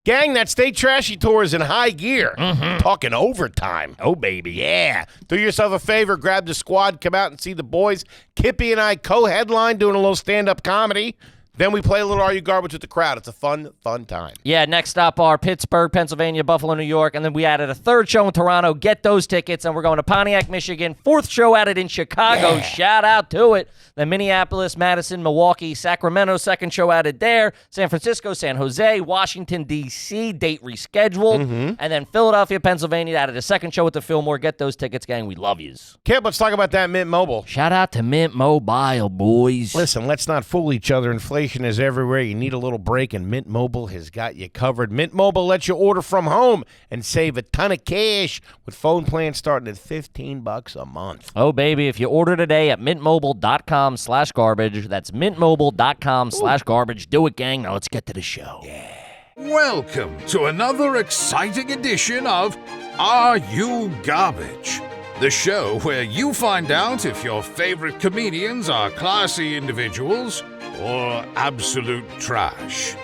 Gang, that Stay Trashy tour is in high gear. Talking overtime. Oh, baby, yeah. Do yourself a favor, grab the squad, come out and see the boys. Kippy and I co-headline doing a little stand-up comedy. Then we play a little Are You Garbage with the crowd. It's a fun, fun time. Yeah, next stop are Pittsburgh, Pennsylvania, Buffalo, New York, and then we added a third show in Toronto. Get those tickets, and we're going to Pontiac, Michigan. Fourth show added in Chicago. Yeah. Shout out to it. Then Minneapolis, Madison, Milwaukee, Sacramento, second show added there. San Francisco, San Jose, Washington, D.C., date rescheduled. And then Philadelphia, Pennsylvania added a second show with the Fillmore. Get those tickets, gang. We love yous. Kip, let's talk about that Mint Mobile. Shout out to Mint Mobile, boys. Listen, let's not fool each other. Inflation is everywhere. You need a little break, and Mint Mobile has got you covered. Mint Mobile lets you order from home and save a ton of cash with phone plans starting at $15 a month. Oh, baby, if you order today at mintmobile.com/garbage, that's mintmobile.com/garbage. Do it, gang. Now let's get to the show. Yeah. Welcome to another exciting edition of Are You Garbage? The show where you find out if your favorite comedians are classy individuals or absolute trash.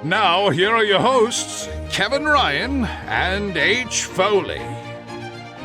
Now, here are your hosts, Kevin Ryan and H. Foley.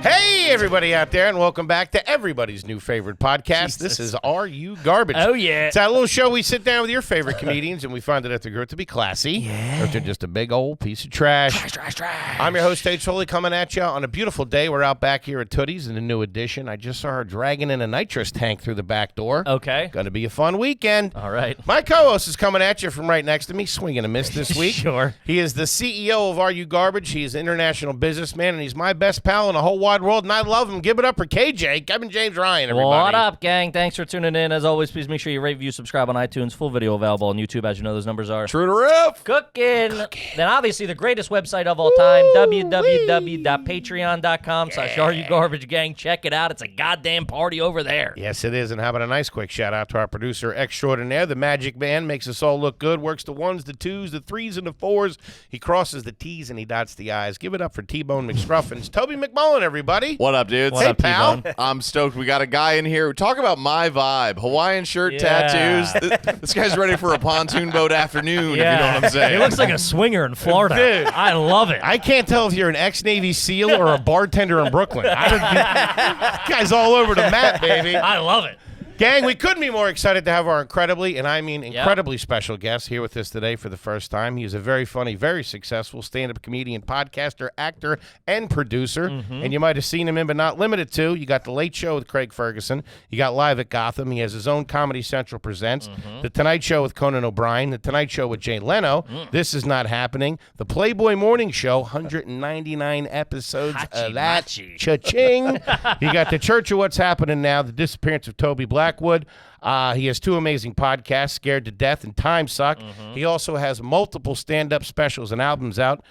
Hey, everybody out there, and welcome back to everybody's new favorite podcast. This is Are You Garbage? Oh, yeah. It's that little show we sit down with your favorite comedians, and we find out if they're good to be classy, or if they're just a big old piece of trash. Trash. I'm your host, H. Foley, coming at you on a beautiful day. We're out back here at Tootie's in the new edition. I just saw her dragging in a nitrous tank through the back door. Okay. Going to be a fun weekend. All right. My co-host is coming at you from right next to me, swinging a miss this week. Sure. He is the CEO of Are You Garbage. He is an international businessman, and he's my best pal in the whole wide world, and I love him. Give it up for KJ, Kevin James Ryan, everybody. What up, gang? Thanks for tuning in. As always, please make sure you rate, review, subscribe on iTunes. Full video available on YouTube. As you know, those numbers are True to roof. Cooking. Then obviously the greatest website of all time, www.patreon.com/areyougarbage, Check it out. It's a goddamn party over there. Yes, it is. And how about a nice quick shout out to our producer extraordinaire, the Magic Man, makes us all look good, works the ones, the twos, the threes, and the fours. He crosses the T's and he dots the I's. Give it up for T-Bone McScruffins. Toby McMullen, everybody. What up, dudes? Hey, pal. I'm stoked. We got a guy in here. Talk about my vibe. Hawaiian shirt, tattoos. This guy's ready for a pontoon boat afternoon, if you know what I'm saying. He looks like a swinger in Florida. Dude. I love it. I can't tell if you're an ex-Navy SEAL or a bartender in Brooklyn. This guy's all over the map, baby. I love it. Gang, we couldn't be more excited to have our incredibly, and I mean incredibly special guest here with us today for the first time. He is a very funny, very successful stand-up comedian, podcaster, actor, and producer. And you might have seen him in, but not limited to. You got The Late Show with Craig Ferguson. You got Live at Gotham. He has his own Comedy Central Presents. The Tonight Show with Conan O'Brien. The Tonight Show with Jay Leno. This Is Not Happening. The Playboy Morning Show. 199 episodes of that. Cha-ching. You got The Church of What's Happening Now. The Disappearance of Toby Blackwood. He has two amazing podcasts, Scared to Death and Time Suck. He also has multiple stand-up specials and albums out.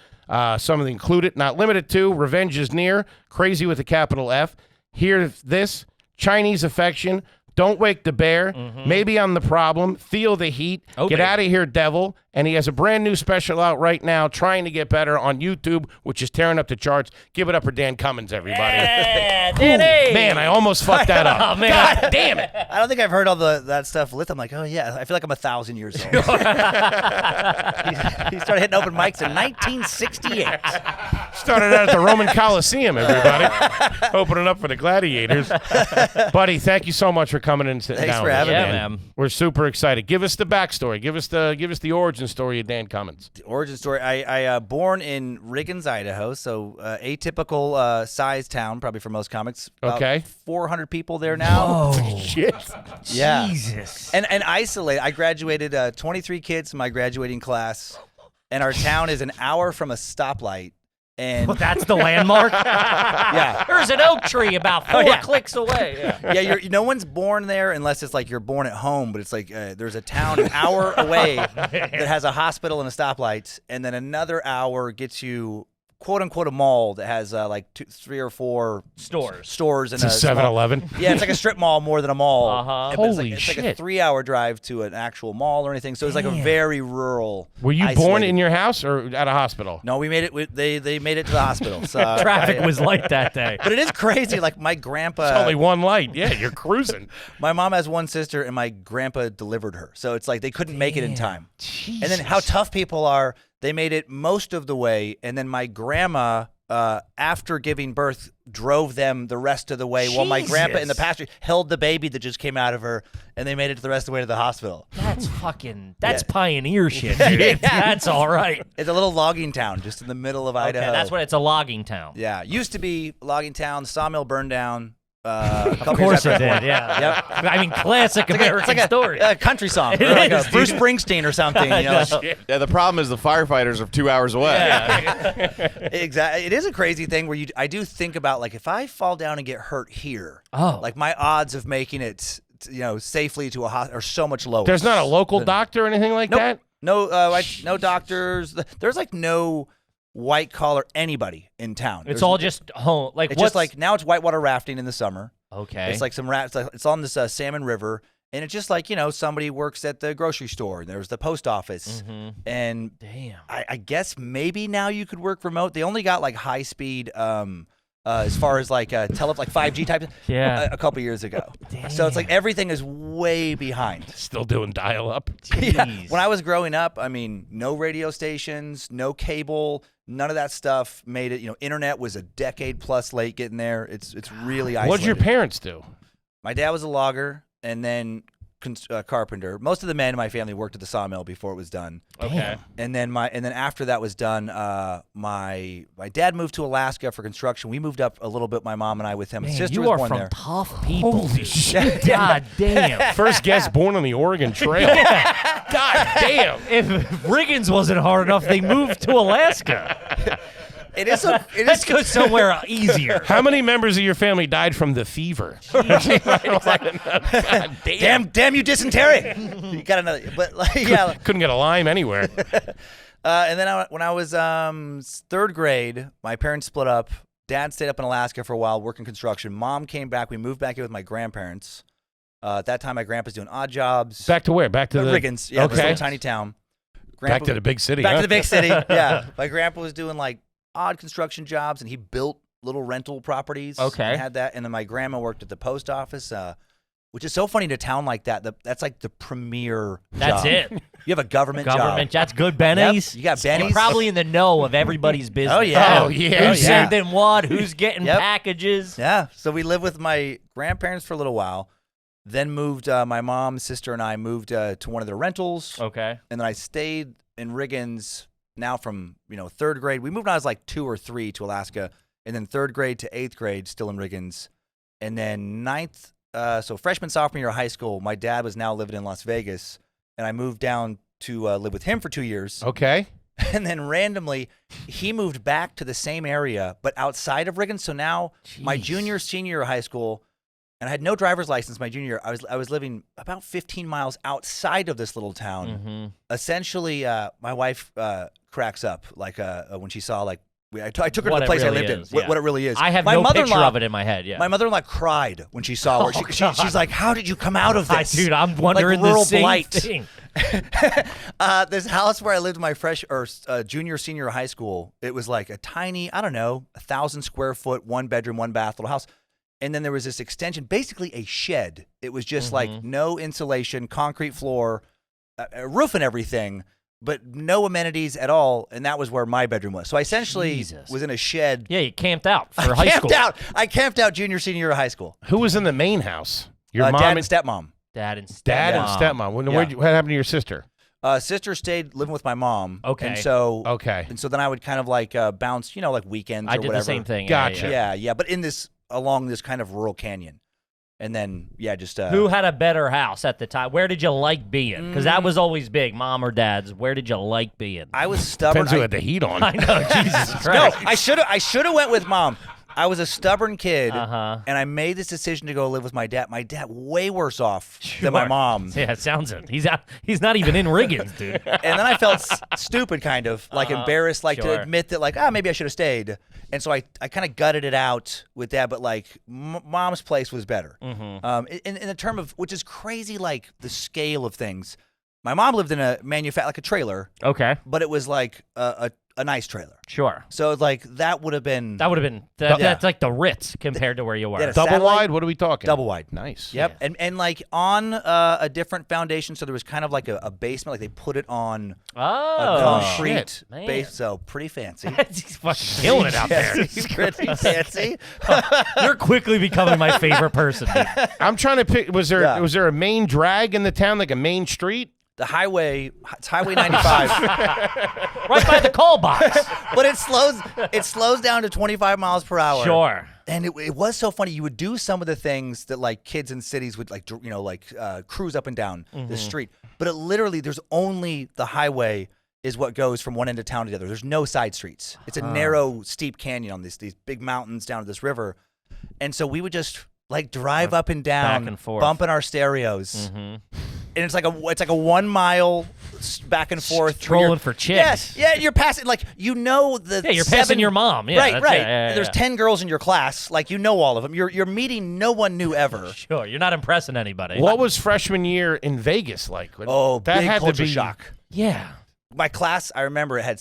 Some of them included, not limited to, Revenge is Near, Crazy with a capital F, Hear This, Chinese Affection, Don't Wake the Bear, Maybe I'm the Problem, Feel the Heat, Get Out of Here, Devil. And he has a brand new special out right now, Trying to Get Better, on YouTube, which is tearing up the charts. Give it up for Dan Cummins, everybody. Yeah, Danny. Man, I almost fucked that up. Oh, man. God damn it. I don't think I've heard all that stuff lit. I'm like, oh, yeah, I feel like I'm 1,000 years old. He started hitting open mics in 1968. Started out at the Roman Coliseum, everybody. Opening up for the gladiators. Buddy, thank you so much for coming in and sitting Thanks down for with us, having me. man. We're super excited. Give us the backstory. Give us the origin story of Dan Cummins. The origin story, I born in Riggins, Idaho, so atypical size town, probably for most comics. Okay. 400 people there now. Oh, Shit. Yeah. Jesus. And isolated. I graduated 23 kids in my graduating class, and our town is an hour from a stoplight. And Well, that's the landmark? yeah. There's an oak tree about 4 clicks away. Yeah, no one's born there unless it's like you're born at home, but it's like there's a town an hour away that has a hospital and a stoplight, and then another hour gets you quote unquote a mall that has like 3 or 4 stores and It's a 7-Eleven. Yeah, it's like a strip mall more than a mall. Holy it's shit. like a 3-hour drive to an actual mall or anything. So it's like a very rural. Were you isolated. born in your house or at a hospital? No, we made it. They made it to the hospital. So, Traffic was light that day. But it is crazy. Like my grandpa. It's only one light. Yeah, you're cruising. My mom has one sister, and my grandpa delivered her. So it's like they couldn't make it in time. Jesus. And then how tough people are. They made it most of the way, and then my grandma, after giving birth, drove them the rest of the way while my grandpa in the pasture held the baby that just came out of her, and they made it the rest of the way to the hospital. That's pioneer shit, dude. That's all right. It's a little logging town just in the middle of Idaho. Okay, that's what it's a logging town. Yeah, used to be a logging town. The sawmill burned down. Of course it did, yeah. Yep. I mean, classic American story. A country song, or like a Bruce Springsteen or something. You know, Yeah, the problem is the firefighters are 2 hours away. Exactly. It is a crazy thing where I do think about, like, if I fall down and get hurt here, like my odds of making it, safely to a hospital are so much lower. There's not a local doctor or anything like that? No, no doctors. There's like no white collar anybody in town. It's all just home. Like it's just like now it's whitewater rafting in the summer. Okay. It's like some it's on this Salmon River, and it's just like somebody works at the grocery store. And there's the post office, and damn. I guess maybe now you could work remote. They only got like high speed. As far as like like 5G type, a couple years ago. Damn. So it's like everything is way behind. Still doing dial-up. Yeah. When I was growing up, I mean, no radio stations, no cable, none of that stuff made it. Internet was a decade plus late getting there. It's really isolated. What did your parents do? My dad was a logger and then carpenter. Most of the men in my family worked at the sawmill before it was done. Okay. And then after that was done, my dad moved to Alaska for construction. We moved up a little bit, my mom and I, with him. Man, His sister you was are born from there. tough people. Holy shit. God damn. First guest born on the Oregon Trail. God damn. If Riggins wasn't hard enough, they moved to Alaska. Let's go somewhere easier. How many members of your family died from the fever? God Damn you, dysentery! You got another, but yeah. Couldn't get a lime anywhere. And then when I was third grade, my parents split up. Dad stayed up in Alaska for a while working construction. Mom came back. We moved back in with my grandparents. At that time, my grandpa's doing odd jobs. Back to where? Back to the Riggins. Yeah, this little tiny town. Back to the big city. Back to the big city. Yeah, my grandpa was doing like odd construction jobs, and he built little rental properties. Okay. And had that, and then my grandma worked at the post office, which is so funny in a town like that. That's like the premier That's job. it. You have a government job. That's good Bennies. Yep, you got Bennies. You're probably in the know of everybody's business. Oh, yeah. Oh, yeah. Who's sending what? Who's getting packages? Yeah. So we lived with my grandparents for a little while, then moved, my mom, sister, and I moved to one of their rentals. Okay. And then I stayed in Riggins now from, third grade. We moved when I was like 2 or 3 to Alaska, and then third grade to 8th grade still in Riggins. And then ninth, so freshman, sophomore year of high school, my dad was now living in Las Vegas, and I moved down to live with him for 2 years. Okay. And then randomly, he moved back to the same area, but outside of Riggins. So now my junior, senior year of high school, and I had no driver's license my junior year. I was living about 15 miles outside of this little town. Essentially, my wife cracks up like when she saw like I took her to the place I lived in. What it really is. I have no picture of it in my head. Yeah. My mother-in-law cried when she saw her. She's like, "How did you come out of this, dude? I'm wondering like the same blight. thing." This house where I lived my junior, senior high school, it was like a tiny, 1,000 square foot, 1 bedroom, 1 bath little house. And then there was this extension, basically a shed. It was just like no insulation, concrete floor, a roof and everything, but no amenities at all. And that was where my bedroom was. So I essentially was in a shed. Yeah, you camped out for high school. I camped out junior, senior year of high school. Who was in the main house? Your mom dad and stepmom. Dad and stepmom. Dad and stepmom. What happened to your sister? Sister stayed living with my mom. Okay. And so and so then I would kind of like bounce, like weekends or whatever. I did the same thing. Gotcha. Yeah. But along this kind of rural canyon. And then, just... Who had a better house at the time? Where did you like being? Because that was always big, mom or dad's. Where did you like being? I was stubborn. Depends who had the heat on. I know, Jesus Christ. No, I should have went with mom. I was a stubborn kid, and I made this decision to go live with my dad. My dad way worse off than my mom. Yeah, it sounds it. He's not even in Riggins, dude. And then I felt stupid, kind of, like embarrassed, like to admit that, like, maybe I should have stayed. And so I kind of gutted it out with dad, but like mom's place was better. In the term of, which is crazy, like the scale of things. My mom lived in a like a trailer. Okay. But it was like a a nice trailer. Sure. So like that would have been That's like the Ritz compared to where you were. Yeah, Double satellite? wide? What are we talking? double wide. Nice. Yep, and like on a different foundation, so there was kind of like a basement, like they put it on a concrete shit. base, so pretty fancy. He's fucking killing it out there. Yes, pretty fancy. You're quickly becoming my favorite person. Dude. I'm trying to pick. Was there a main drag in the town, like a main street? The highway, it's Highway 95, Right by the call box. but it slows down to 25 miles per hour. Sure. And it was so funny. You would do some of the things that like kids in cities would like, cruise up and down the street. But it literally, there's only the highway is what goes from one end of town to the other. There's no side streets. It's a narrow, steep canyon on these big mountains down to this river. And so we would just like drive up and down, back and forth, bumping our stereos. And it's like a 1 mile back and forth, trolling for chicks. Yeah, you're passing like you're passing your mom. Yeah, right. Yeah, There's 10 girls in your class, like you know all of them. You're meeting no one new ever. Sure, you're not impressing anybody. What was freshman year in Vegas like? Oh, that big had culture to be shock. Yeah, My class, I remember it had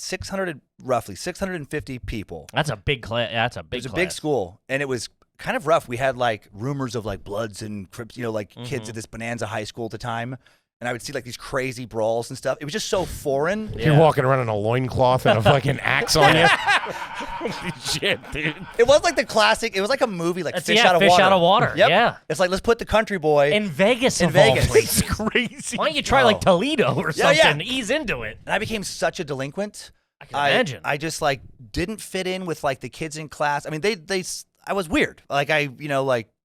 roughly 650 people. that's a big class. That's a big. It was a big school, and it was kind of rough. We had like rumors of like Bloods and Crips, like kids at this Bonanza High School at the time. And I would see like these crazy brawls and stuff. It was just so foreign. You're walking around in a loincloth and a fucking axe on you. Holy shit, dude. It was like the classic. It was like a movie, like Fish Out of Fish Water. Out of Water. Yep. Yeah. It's like, let's put the country boy In Vegas, In of all Vegas. places. It's crazy. Why don't you try like Toledo or Yeah, something? yeah. Ease into it. And I became such a delinquent. I can imagine. I just like didn't fit in with like the kids in class. I mean, I was weird. Like I,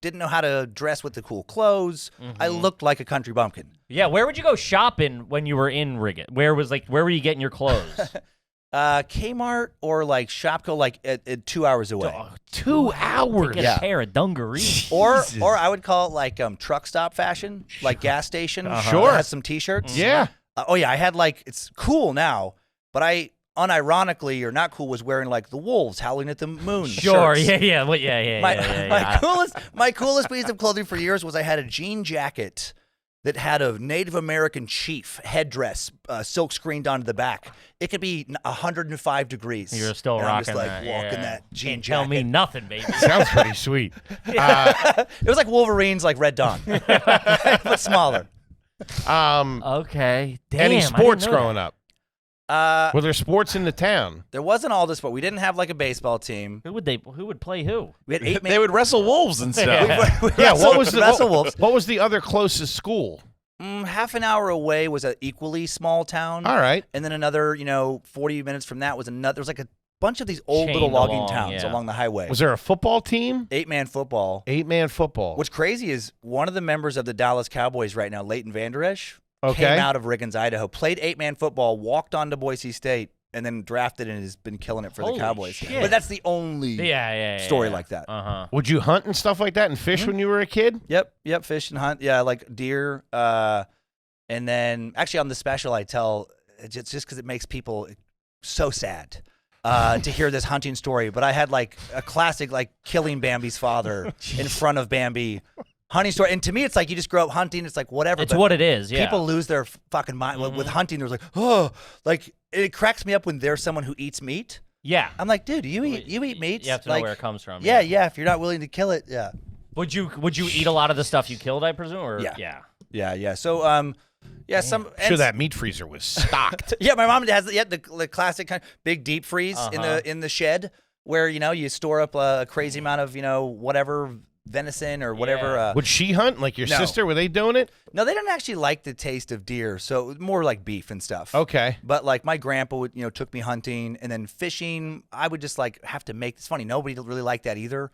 didn't know how to dress with the cool clothes. I looked like a country bumpkin. Yeah, where would you go shopping when you were in Riggett? Where were you getting your clothes? Kmart or like Shopko, like at 2 hours away. 2 hours. Get a pair of dungarees. Or I would call it like truck stop fashion, like gas station. Sure. That has some T-shirts. Yeah. I had like, it's cool now, but I unironically or not cool was wearing like the wolves howling at the moon. Sure, shirts. yeah. Well, yeah. My coolest piece of clothing for years was I had a jean jacket that had a Native American chief headdress, silk screened onto the back. It could be 105 degrees. You're still and rocking I'm just like that. walking Yeah. that jean Can't jacket. tell me nothing, baby. Sounds pretty sweet. It was like Wolverine's like Red Dawn, but smaller. Okay. Damn, Any I sports didn't know growing that. up? Were there sports in the town? There wasn't all this, but we didn't have like a baseball team. Who would play who? We had 8 They would wrestle wolves and stuff. Yeah, what was the wrestle wolves? What was the other closest school? Half an hour away was an equally small town. All right. And then another, 40 minutes from that was another. There was like a bunch of these old Chained little logging along, towns yeah. along the highway. Was there a football team? 8-man football. 8-man football. What's crazy is one of the members of the Dallas Cowboys right now, Leighton Vander Esch, Okay. came out of Riggins, Idaho, played 8-man football, walked on to Boise State, and then drafted and has been killing it for Holy the Cowboys. shit. But that's the only Yeah. story like that. Uh-huh. Would you hunt and stuff like that and fish when you were a kid? Yep, fish and hunt. Yeah, like deer. And then actually on the special I tell, it's just because it makes people so sad to hear this hunting story. But I had like a classic like killing Bambi's father in front of Bambi hunting story. And to me, it's like you just grow up hunting. It's like whatever. It's but what it is, yeah. People lose their fucking mind. With hunting, there's like, oh, like it cracks me up when there's someone who eats meat. Yeah. I'm like, dude, you eat meat. You have to know where it comes from. Yeah. If you're not willing to kill it, yeah. Would you eat a lot of the stuff you killed, I presume? Or Yeah. So, some. Sure, that meat freezer was stocked. Yeah, my mom has the classic kind of big deep freeze in the shed where you store up a crazy amount of whatever venison or whatever. Yeah. Would she hunt like your No. sister? Were they doing it? No, they didn't actually like the taste of deer, so more like beef and stuff. Okay. But like my grandpa would took me hunting and then fishing. I would just like have to make. It's funny, nobody really liked that either.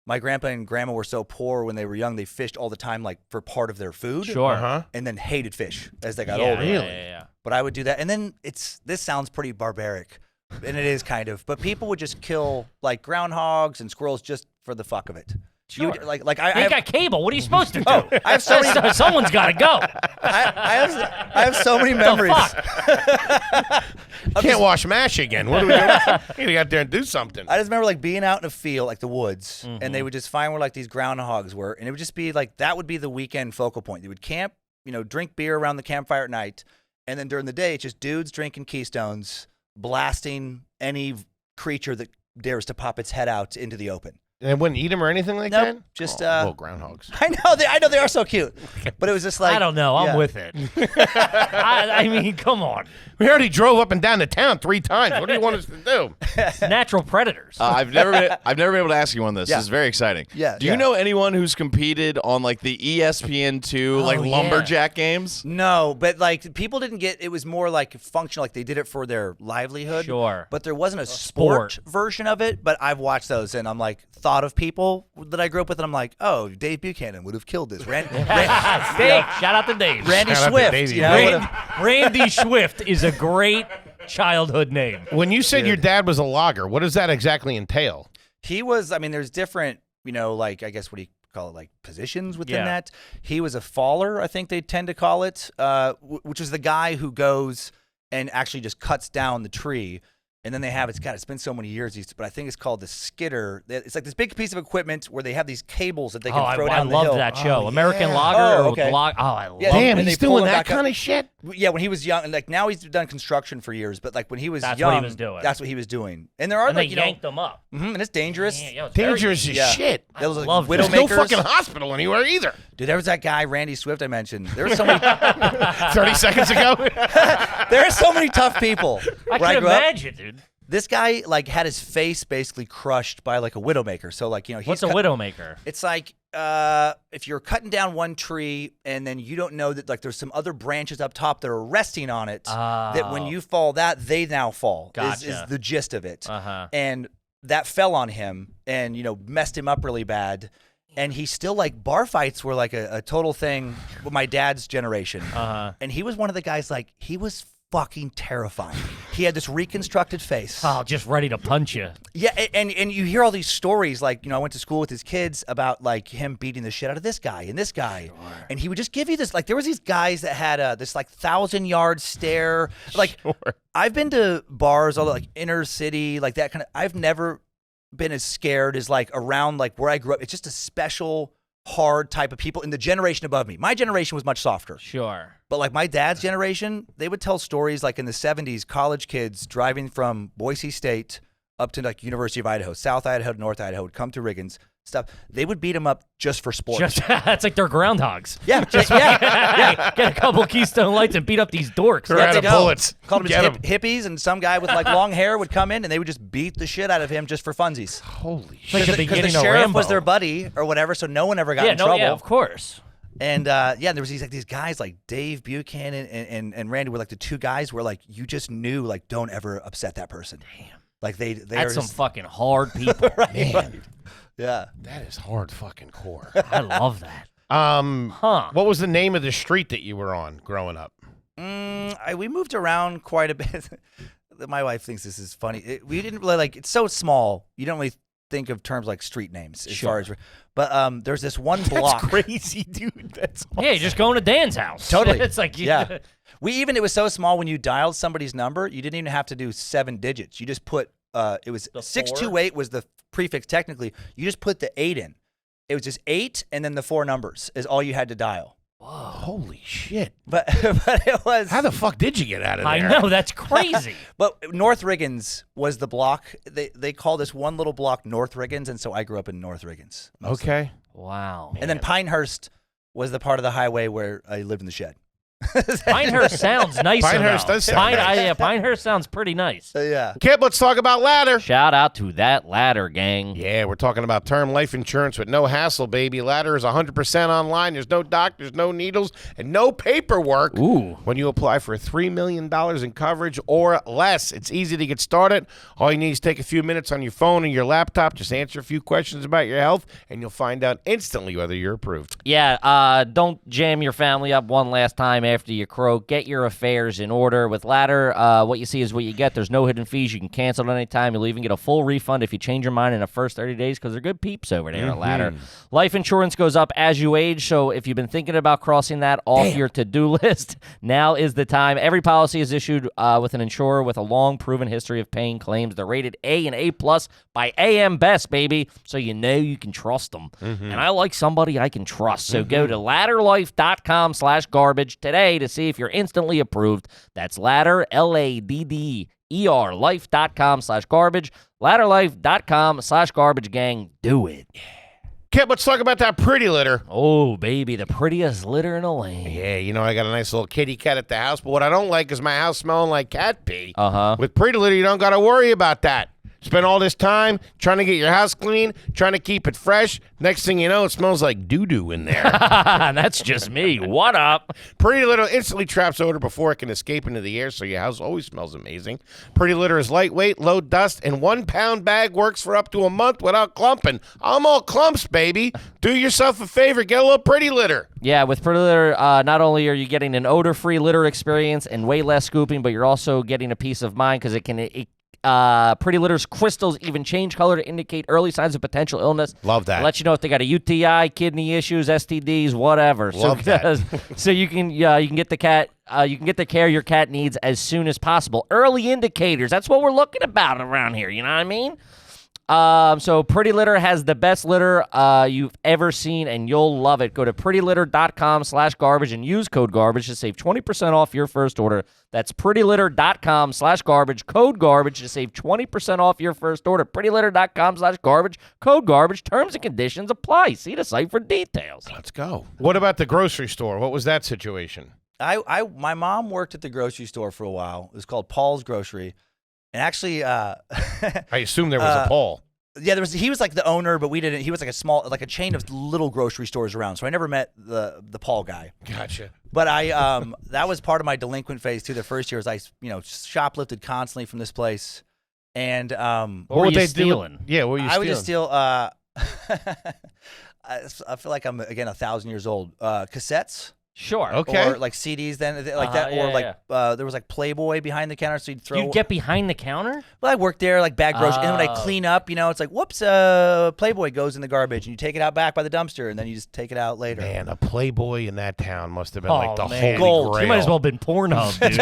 My grandpa and grandma were so poor when they were young, they fished all the time, like for part of their food. Sure. Uh-huh. And then hated fish as they got Yeah, older. yeah. But I would do that. And then this sounds pretty barbaric, and it is kind of. But people would just kill like groundhogs and squirrels just for the fuck of it. Sure. You would, I You ain't got cable. What are you supposed to do? I have so many. Someone's got to go. I have so many memories. Can't wash mash again. What are we doing? You gotta get out there and do something. I just remember like being out in a field, like the woods, and they would just find where like these groundhogs were, and it would just be like that would be the weekend focal point. They would camp, drink beer around the campfire at night, and then during the day, it's just dudes drinking Keystones, blasting any creature that dares to pop its head out into the open. And they wouldn't eat them or anything like Nope, that? just little groundhogs. I know they are so cute, but it was just like I don't know. I'm yeah. with it. I mean, come on. We already drove up and down the town 3 times. What do you want us to do? It's natural predators. I've never been able to ask you on this. Yeah. This is very exciting. Yeah, Do you know anyone who's competed on like the ESPN2 like yeah. lumberjack games? No, but like people didn't get. It was more like functional. Like they did it for their livelihood. Sure. But there wasn't a sport version of it. But I've watched those, and I'm like thought of people that I grew up with, and I'm like, oh, Dave Buchanan would have killed this. Dave, shout out to Dave. Randy Shout out to Swift. Davey. You know, Randy Swift is a great childhood name. When you said your dad was a logger, what does that exactly entail? he was. I mean, there's different. Like I guess what do you call it? Like positions within that. He was a faller, I think they tend to call it, which is the guy who goes and actually just cuts down the tree. And then they have, it's been so many years, but I think it's called the skidder. It's like this big piece of equipment where they have these cables that they can throw down the hill. I loved that show. Oh, American yeah. Logger. Oh, okay. I love Damn, and he's they pull doing it that back up. kind of shit? Yeah, when he was young, and like now he's done construction for years, but like when he was That's young, what he was doing. that's what he was doing. And there are And they like, yanked them up. and it's dangerous. Yeah, it's very Dangerous as Yeah. shit. There was, like, love that. There's no Widowmakers. fucking hospital anywhere either. Dude, there was that guy, Randy Swift, I mentioned. There were so many 30 seconds ago. there are so many tough people. I where can grew up. imagine, dude. This guy like had his face basically crushed by like a widowmaker. So like, he's What's a widowmaker? It's like if you're cutting down one tree and then you don't know that like there's some other branches up top that are resting on it, that when you fall, they now fall. Gotcha. Is the gist of it. Uh-huh. And that fell on him and messed him up really bad. And he still like bar fights were like a total thing with my dad's generation. And he was one of the guys like he was fucking terrifying. He had this reconstructed face. Oh, just ready to punch you. Yeah, and you hear all these stories, like, I went to school with his kids about, like, him beating the shit out of this guy and this guy. Sure. And he would just give you this, like, there was these guys that had this, like, 1,000-yard stare. Like, sure. I've been to bars, all like, inner city, like, that kind of, I've never been as scared as, like, around, like, where I grew up. It's just a special, hard type of people in the generation above me. My generation was much softer. Sure. But like my dad's generation, they would tell stories like in the 70s, college kids driving from Boise State up to like University of Idaho, South Idaho to North Idaho, would come to Riggins, stuff. They would beat them up just for sport. That's like they're groundhogs. Yeah, yeah. Get a couple Keystone Lights and beat up these dorks. They're out of bullets. Called them Get just hippies, and some guy with like long hair would come in and they would just beat the shit out of him just for funsies. Holy Like shit. the Because the beginning of sheriff Rambo. was their buddy or whatever, so no one ever got in trouble. Yeah, of course. And there was these guys like Dave Buchanan and Randy were like the two guys where like you just knew like don't ever upset that person. Damn. Like they That's are some just, fucking hard people. Man, yeah. that is hard fucking core. I love that. What was the name of the street that you were on growing up? We moved around quite a bit. My wife thinks this is funny. We didn't really like. It's so small. You don't really think of terms like street names as far as. But there's this one block. That's crazy, dude. That's Yeah, you're just going to Dan's house. Totally. It's like Yeah. It was so small when you dialed somebody's number, you didn't even have to do 7 digits. You just put it was The 628 was the prefix technically. You just put the 8 in. It was just 8 and then the 4 numbers is all you had to dial. Whoa. Holy shit. But it was How the fuck did you get out of there? I know, that's crazy. But North Riggins was the block. They call this one little block North Riggins, and so I grew up in North Riggins. mostly. Okay. Wow. And then Pinehurst was the part of the highway where I lived in the shed. Pinehurst sounds nice. Pinehurst does sound nice. Yeah, Pinehurst sounds pretty nice. Yeah. Kip, let's talk about Ladder. Shout out to that ladder gang. Yeah, we're talking about term life insurance with no hassle, baby. Ladder is 100% online. There's no doctors, no needles, and no paperwork. Ooh. When you apply for $3 million in coverage or less, it's easy to get started. All you need is take a few minutes on your phone or your laptop, just answer a few questions about your health, and you'll find out instantly whether you're approved. Yeah, don't jam your family up one last time after you croak. Get your affairs in order. With Ladder, what you see is what you get. There's no hidden fees. You can cancel at any time. You'll even get a full refund if you change your mind in the first 30 days because they're good peeps over there at Ladder. Life insurance goes up as you age, so if you've been thinking about crossing that off your to-do list, now is the time. Every policy is issued with an insurer with a long proven history of paying claims. They're rated A and A+ by AM Best, baby, so you know you can trust them. And I like somebody I can trust, so go to ladderlife.com/garbage today to see if you're instantly approved. That's Ladder, ladderlife.com/garbage. Ladderlife.com/garbage gang. Do it. Kip, let's talk about that pretty litter. Oh, baby, the prettiest litter in the land. Yeah, you know, I got a nice little kitty cat at the house, but what I don't like is my house smelling like cat pee. Uh-huh. With pretty litter, you don't got to worry about that. Spend all this time trying to get your house clean, trying to keep it fresh. Next thing you know, it smells like doo-doo in there. That's just me. What up? Pretty Litter instantly traps odor before it can escape into the air, so your house always smells amazing. Pretty Litter is lightweight, low dust, and 1 pound bag works for up to a month without clumping. I'm all clumps, baby. Do yourself a favor, get a little Pretty Litter. Yeah, with Pretty Litter, not only are you getting an odor-free litter experience and way less scooping, but you're also getting a peace of mind because Pretty Litter's crystals even change color to indicate early signs of potential illness. Love that. Let you know if they got a UTI, kidney issues, STDs, whatever. Love that. So you can get the cat. You can get the care your cat needs as soon as possible. Early indicators. That's what we're looking about around here. You know what I mean? So Pretty Litter has the best litter you've ever seen, and you'll love it. Go to prettylitter.com/garbage and use code garbage to save 20% off your first order. That's prettylitter.com/garbage, code garbage to save 20% off your first order. prettylitter.com/garbage, code garbage. Terms and conditions apply. See the site for details. Let's go. What about the grocery store? What was that situation? My mom worked at the grocery store for a while. It was called Paul's Grocery. And actually, I assume there was a Paul. Yeah, he was like the owner, but we didn't. He was like a chain of little grocery stores around. So I never met the Paul guy. Gotcha. But that was part of my delinquent phase too. The first year was I shoplifted constantly from this place. And what were you stealing? Yeah, what were you stealing? I would just steal. I feel like I'm again 1,000 years old. Cassettes. Sure. Okay. Or like CDs, then like that, or there was like Playboy behind the counter, so you'd throw. You'd get behind the counter? Well, I worked there, like bag grocery, and when I clean up, it's like, whoops, Playboy goes in the garbage, and you take it out back by the dumpster, and then you just take it out later. Man, a Playboy in that town must have been like the holy Gold. grail. You might as well have been Pornhub, dude.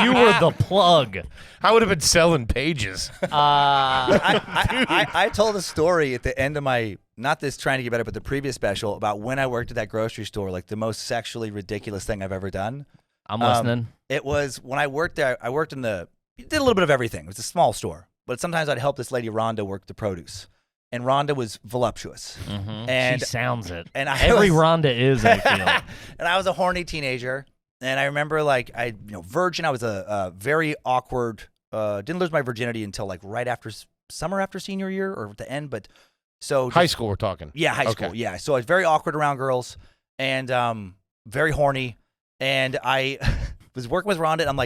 You were the plug. I would have been selling pages. I told a story at the end of my. Not this trying to get better, but the previous special about when I worked at that grocery store, like the most sexually ridiculous thing I've ever done. I'm listening. It was when I worked there, did a little bit of everything. It was a small store, but sometimes I'd help this lady, Rhonda, work the produce. And Rhonda was voluptuous. Mm-hmm. And she sounds it. And every Rhonda is, I feel. And I was a horny teenager. And I remember virgin, I was a very awkward, didn't lose my virginity until like right after summer after senior year or at the end, but high school we're talking. Yeah, high school. Yeah. So I was very awkward around girls and very horny. And I was working with Rhonda and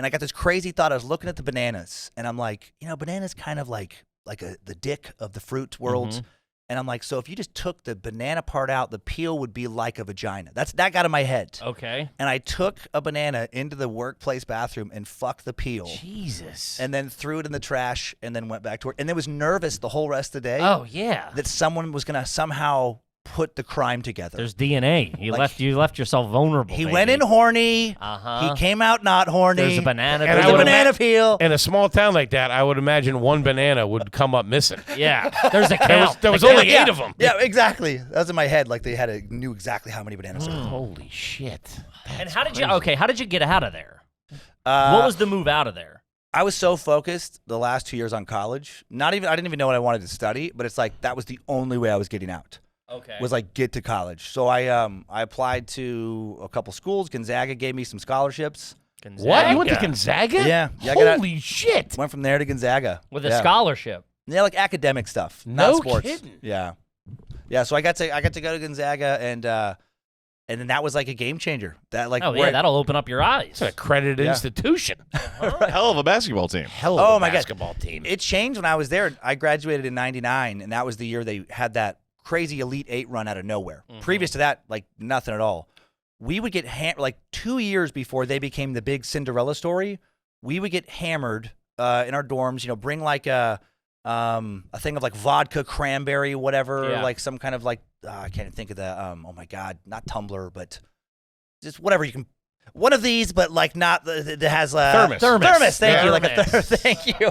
I got this crazy thought. I was looking at the bananas and I'm like, bananas kind of like the dick of the fruit world. Mm-hmm. And I'm like, so if you just took the banana part out, the peel would be like a vagina. That got in my head. Okay. And I took a banana into the workplace bathroom and fucked the peel. Jesus. And then threw it in the trash and then went back to work. And then was nervous the whole rest of the day. Oh, yeah. That someone was going to somehow put the crime together. There's DNA. You left yourself vulnerable. He went in horny. Uh-huh. He came out not horny. There's a banana. There's a banana peel. In a small town like that, I would imagine one banana would come up missing. Yeah. There's a count. There was only 8 of them. Yeah, exactly. That was in my head. Like they knew exactly how many bananas there were. Holy shit. And how did you get out of there? What was the move out of there? I was so focused the last 2 years on college. I didn't even know what I wanted to study, but it's like that was the only way I was getting out. Okay. Was like get to college. So I applied to a couple schools. Gonzaga gave me some scholarships. Gonzaga? What? You went to Gonzaga? Yeah. Holy shit. Went from there to Gonzaga. With a scholarship. Yeah, like academic stuff. No not sports. kidding. Yeah. Yeah, so I got to go to Gonzaga and then that was like a game changer. That'll open up your eyes. It's an accredited institution. Hell of a basketball team. Hell of a my basketball team. It changed when I was there. I graduated in 99 and that was the year they had that crazy Elite 8 run out of nowhere. Mm-hmm. Previous to that, like nothing at all. We would get like 2 years before they became the big Cinderella story. We would get hammered in our dorms. Bring like a thing of like vodka, cranberry, whatever, like some kind of like I can't think of the oh my god, not tumbler, but just whatever you can One of these, but like not that has a Thermos. Thermos. Thank you. Like a Thermos. thank you.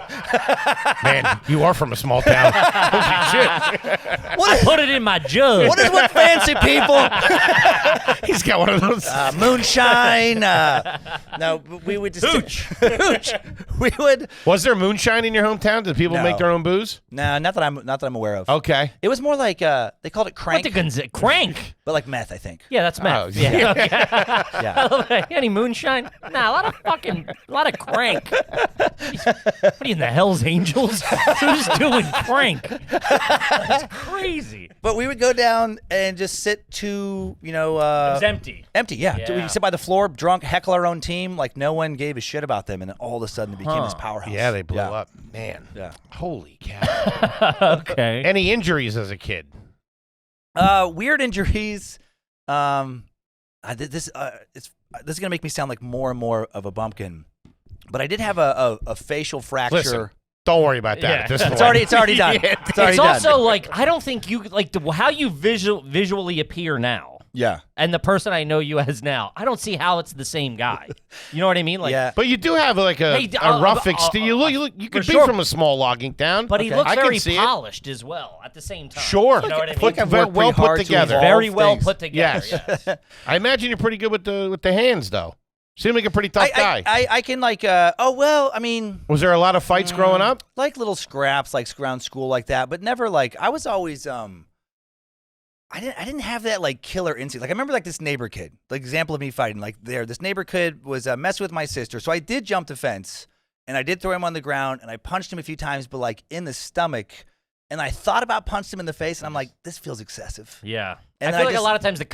Man, you are from a small town. Holy shit. I put it in my jug. What is with fancy people? He's got one of those. Moonshine. No, we would just hooch. We would. Was there moonshine in your hometown? Did people No. make their own booze? No, not that I'm aware of. Okay. It was more like they called it What crank, the guns? Crank. but like meth, I think. Yeah, that's meth. Oh, yeah. Yeah. Any moonshine? Nah, a lot of crank. What are you in the Hell's Angels? Who's doing crank? That's crazy. But we would go down and just sit to, It was empty. empty. Yeah. Yeah. We sit by the floor, drunk, heckle our own team. Like no one gave a shit about them, and then all of a sudden it became this powerhouse. Yeah, they blew Yeah. up. Man. Yeah. Holy cow. Okay. Any injuries as a kid? Weird injuries. This is gonna make me sound like more and more of a bumpkin, but I did have a facial fracture. Listen, don't worry about that Yeah. at this It's point. already done. Yeah, It's already It's done. also like I don't think you like how you visually appear now, yeah. and the person I know you as now. I don't see how it's the same guy. You know what I mean? Like, Yeah. But you do have like a, Hey, a rough exterior. You could be sure. from a small logging town. But he Okay. looks I can very see it. polished as well at the same time. Sure. You know what I mean? Put, I've very worked well pretty hard put to together. evolve. Very well things. put together. Yes. Yes. I imagine you're pretty good with the hands, though. Seem like a pretty tough guy. I can like I mean, Was there a lot of fights growing up? like little scraps like around school like that, but never like I was always I didn't have that like killer instinct. Like I remember like this neighbor kid, like example of me fighting. Like this neighbor kid was messing with my sister, so I did jump the fence and I did throw him on the ground and I punched him a few times, but like in the stomach. And I thought about punching him in the face, and I'm like, this feels excessive. Yeah. And I feel like just- a lot of times the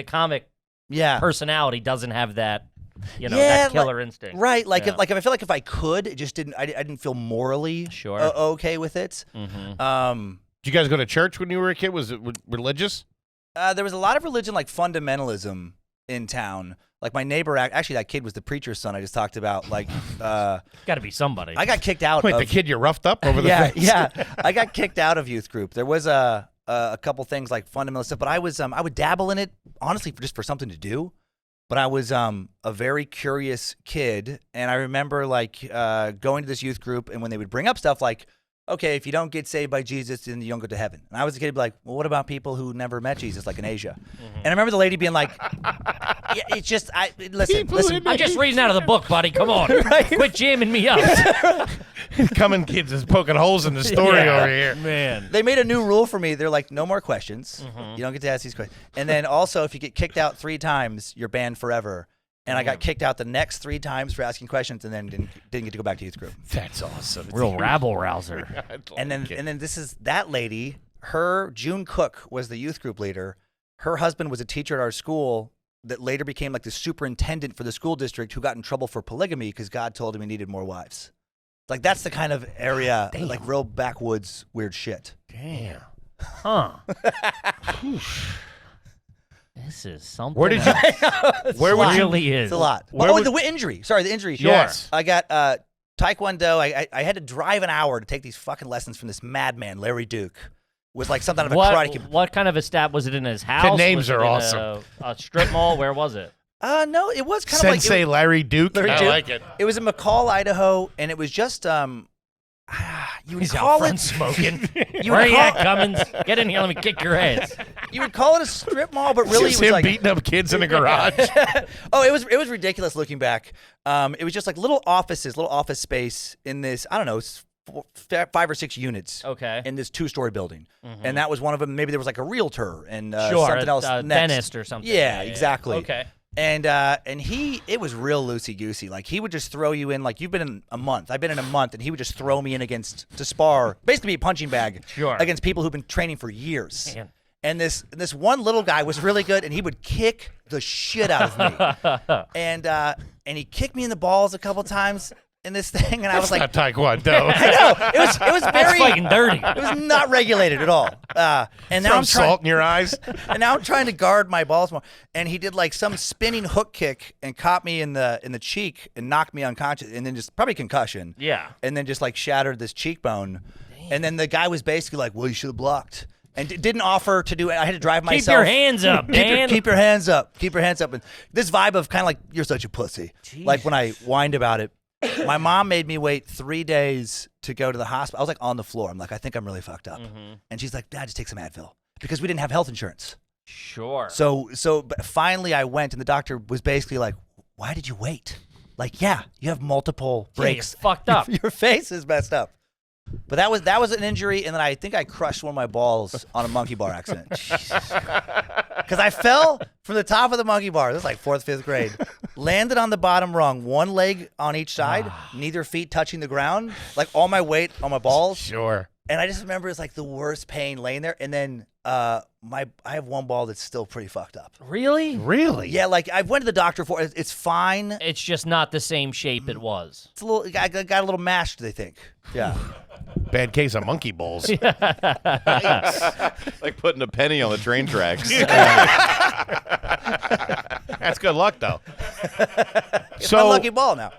comic Yeah, personality doesn't have that, Yeah, that killer instinct. right. Like Yeah. if I feel like if I could, it just didn't. I didn't feel morally Sure. okay with it. Mm-hmm. Did you guys go to church when you were a kid? Was it religious? There was a lot of religion, like fundamentalism in town. Like my neighbor, actually, that kid was the preacher's son I just talked about. Like, Got to be somebody. I got kicked out. Wait, of, the kid you roughed up over the yeah, fence? yeah. I got kicked out of youth group. There was a couple things like fundamentalist stuff, but I would dabble in it honestly just for something to do. But I was a very curious kid, and I remember like going to this youth group, and when they would bring up stuff like, okay, if you don't get saved by Jesus, then you don't go to heaven. And I was a kid, like, well, what about people who never met Jesus, like in Asia? And I remember the lady being like, yeah, it's just, listen. I'm just reading out of the book, buddy. Come on. Quit jamming me up. Coming kids is poking holes in the story Yeah. over here. Man. They made a new rule for me. They're like, no more questions. You don't get to ask these questions. And then also, if you get kicked out 3 times, you're banned forever. And I got kicked out the next 3 times for asking questions, and then didn't get to go back to youth group. That's awesome. Real rabble rouser. And then this is that lady. Her June Cook was the youth group leader. Her husband was a teacher at our school that later became like the superintendent for the school district, who got in trouble for polygamy because God told him he needed more wives. Like that's the kind of area, like real backwoods weird shit. Damn. Huh. This is something. Where did you? Where would you? really is. It's a lot. Where Oh, would- the injury. Sorry, the injury. Sure. Yes. I got Taekwondo. I had to drive an hour to take these fucking lessons from this madman, Larry Duke. Was like something of a karate kid. What kind of a stab was it in his house? names Was it are in awesome. A strip mall? Where was it? No, it was kind Sensei of like Larry Duke. Larry I Duke. like it. it was in McCall, Idaho, and it was just you would He's out call front it smoking. you Where would you at, call, Cummins? Get in here. Let me kick your ass. you would call it a strip mall, but really Just it was him like beating up kids in the garage. oh, it was ridiculous looking back. It was just like little office space in this, I don't know, 5 or 6 units. Okay. In this 2-story building, and that was one of them. Maybe there was like a realtor and Sure, something else. a next. dentist or something. Yeah, exactly. Okay. And it was real loosey goosey. Like he would just throw you in. Like you've been in a month. I've been in a month, and he would just throw me in to spar, basically be a punching bag Sure. against people who've been training for years. Man. And this one little guy was really good, and he would kick the shit out of me. and he kicked me in the balls a couple times in this thing, and I was like, Not Taekwondo. I know it was That's very fucking dirty. it was not regulated at all. And now Throw I'm trying. salt in your eyes. And now I'm trying to guard my balls more. And he did like some spinning hook kick and caught me in the cheek and knocked me unconscious, and then just probably concussion. Yeah. And then just like shattered this cheekbone. And then the guy was basically like, "Well, you should have blocked." and didn't offer to do it. I had to drive myself. Keep your hands up, Dan. Keep your hands up. Keep your hands up. And this vibe of kind of like, you're such a pussy. Jeez. Like when I whined about it. My mom made me wait 3 days to go to the hospital. I was like on the floor. I'm like, I think I'm really fucked up. And she's like, Dad, just take some Advil. Because we didn't have health insurance. Sure. But finally I went, and the doctor was basically like, why did you wait? Like, yeah, you have multiple breaks. You're fucked up. Your face is messed up. But that was an injury, and then I think I crushed one of my balls on a monkey bar accident. Because I fell from the top of the monkey bar. This is like 4th, 5th grade. Landed on the bottom rung, one leg on each side, neither feet touching the ground, like all my weight on my balls. Sure. And I just remember it's like the worst pain laying there. And then I have one ball that's still pretty fucked up. Really? Really? Yeah, like I went to the doctor for it. It's fine. It's just not the same shape it was. It's a little. I got a little mashed. They think. Yeah. Bad case of monkey balls. Like putting a penny on the train tracks. That's good luck, though. It's my lucky ball now.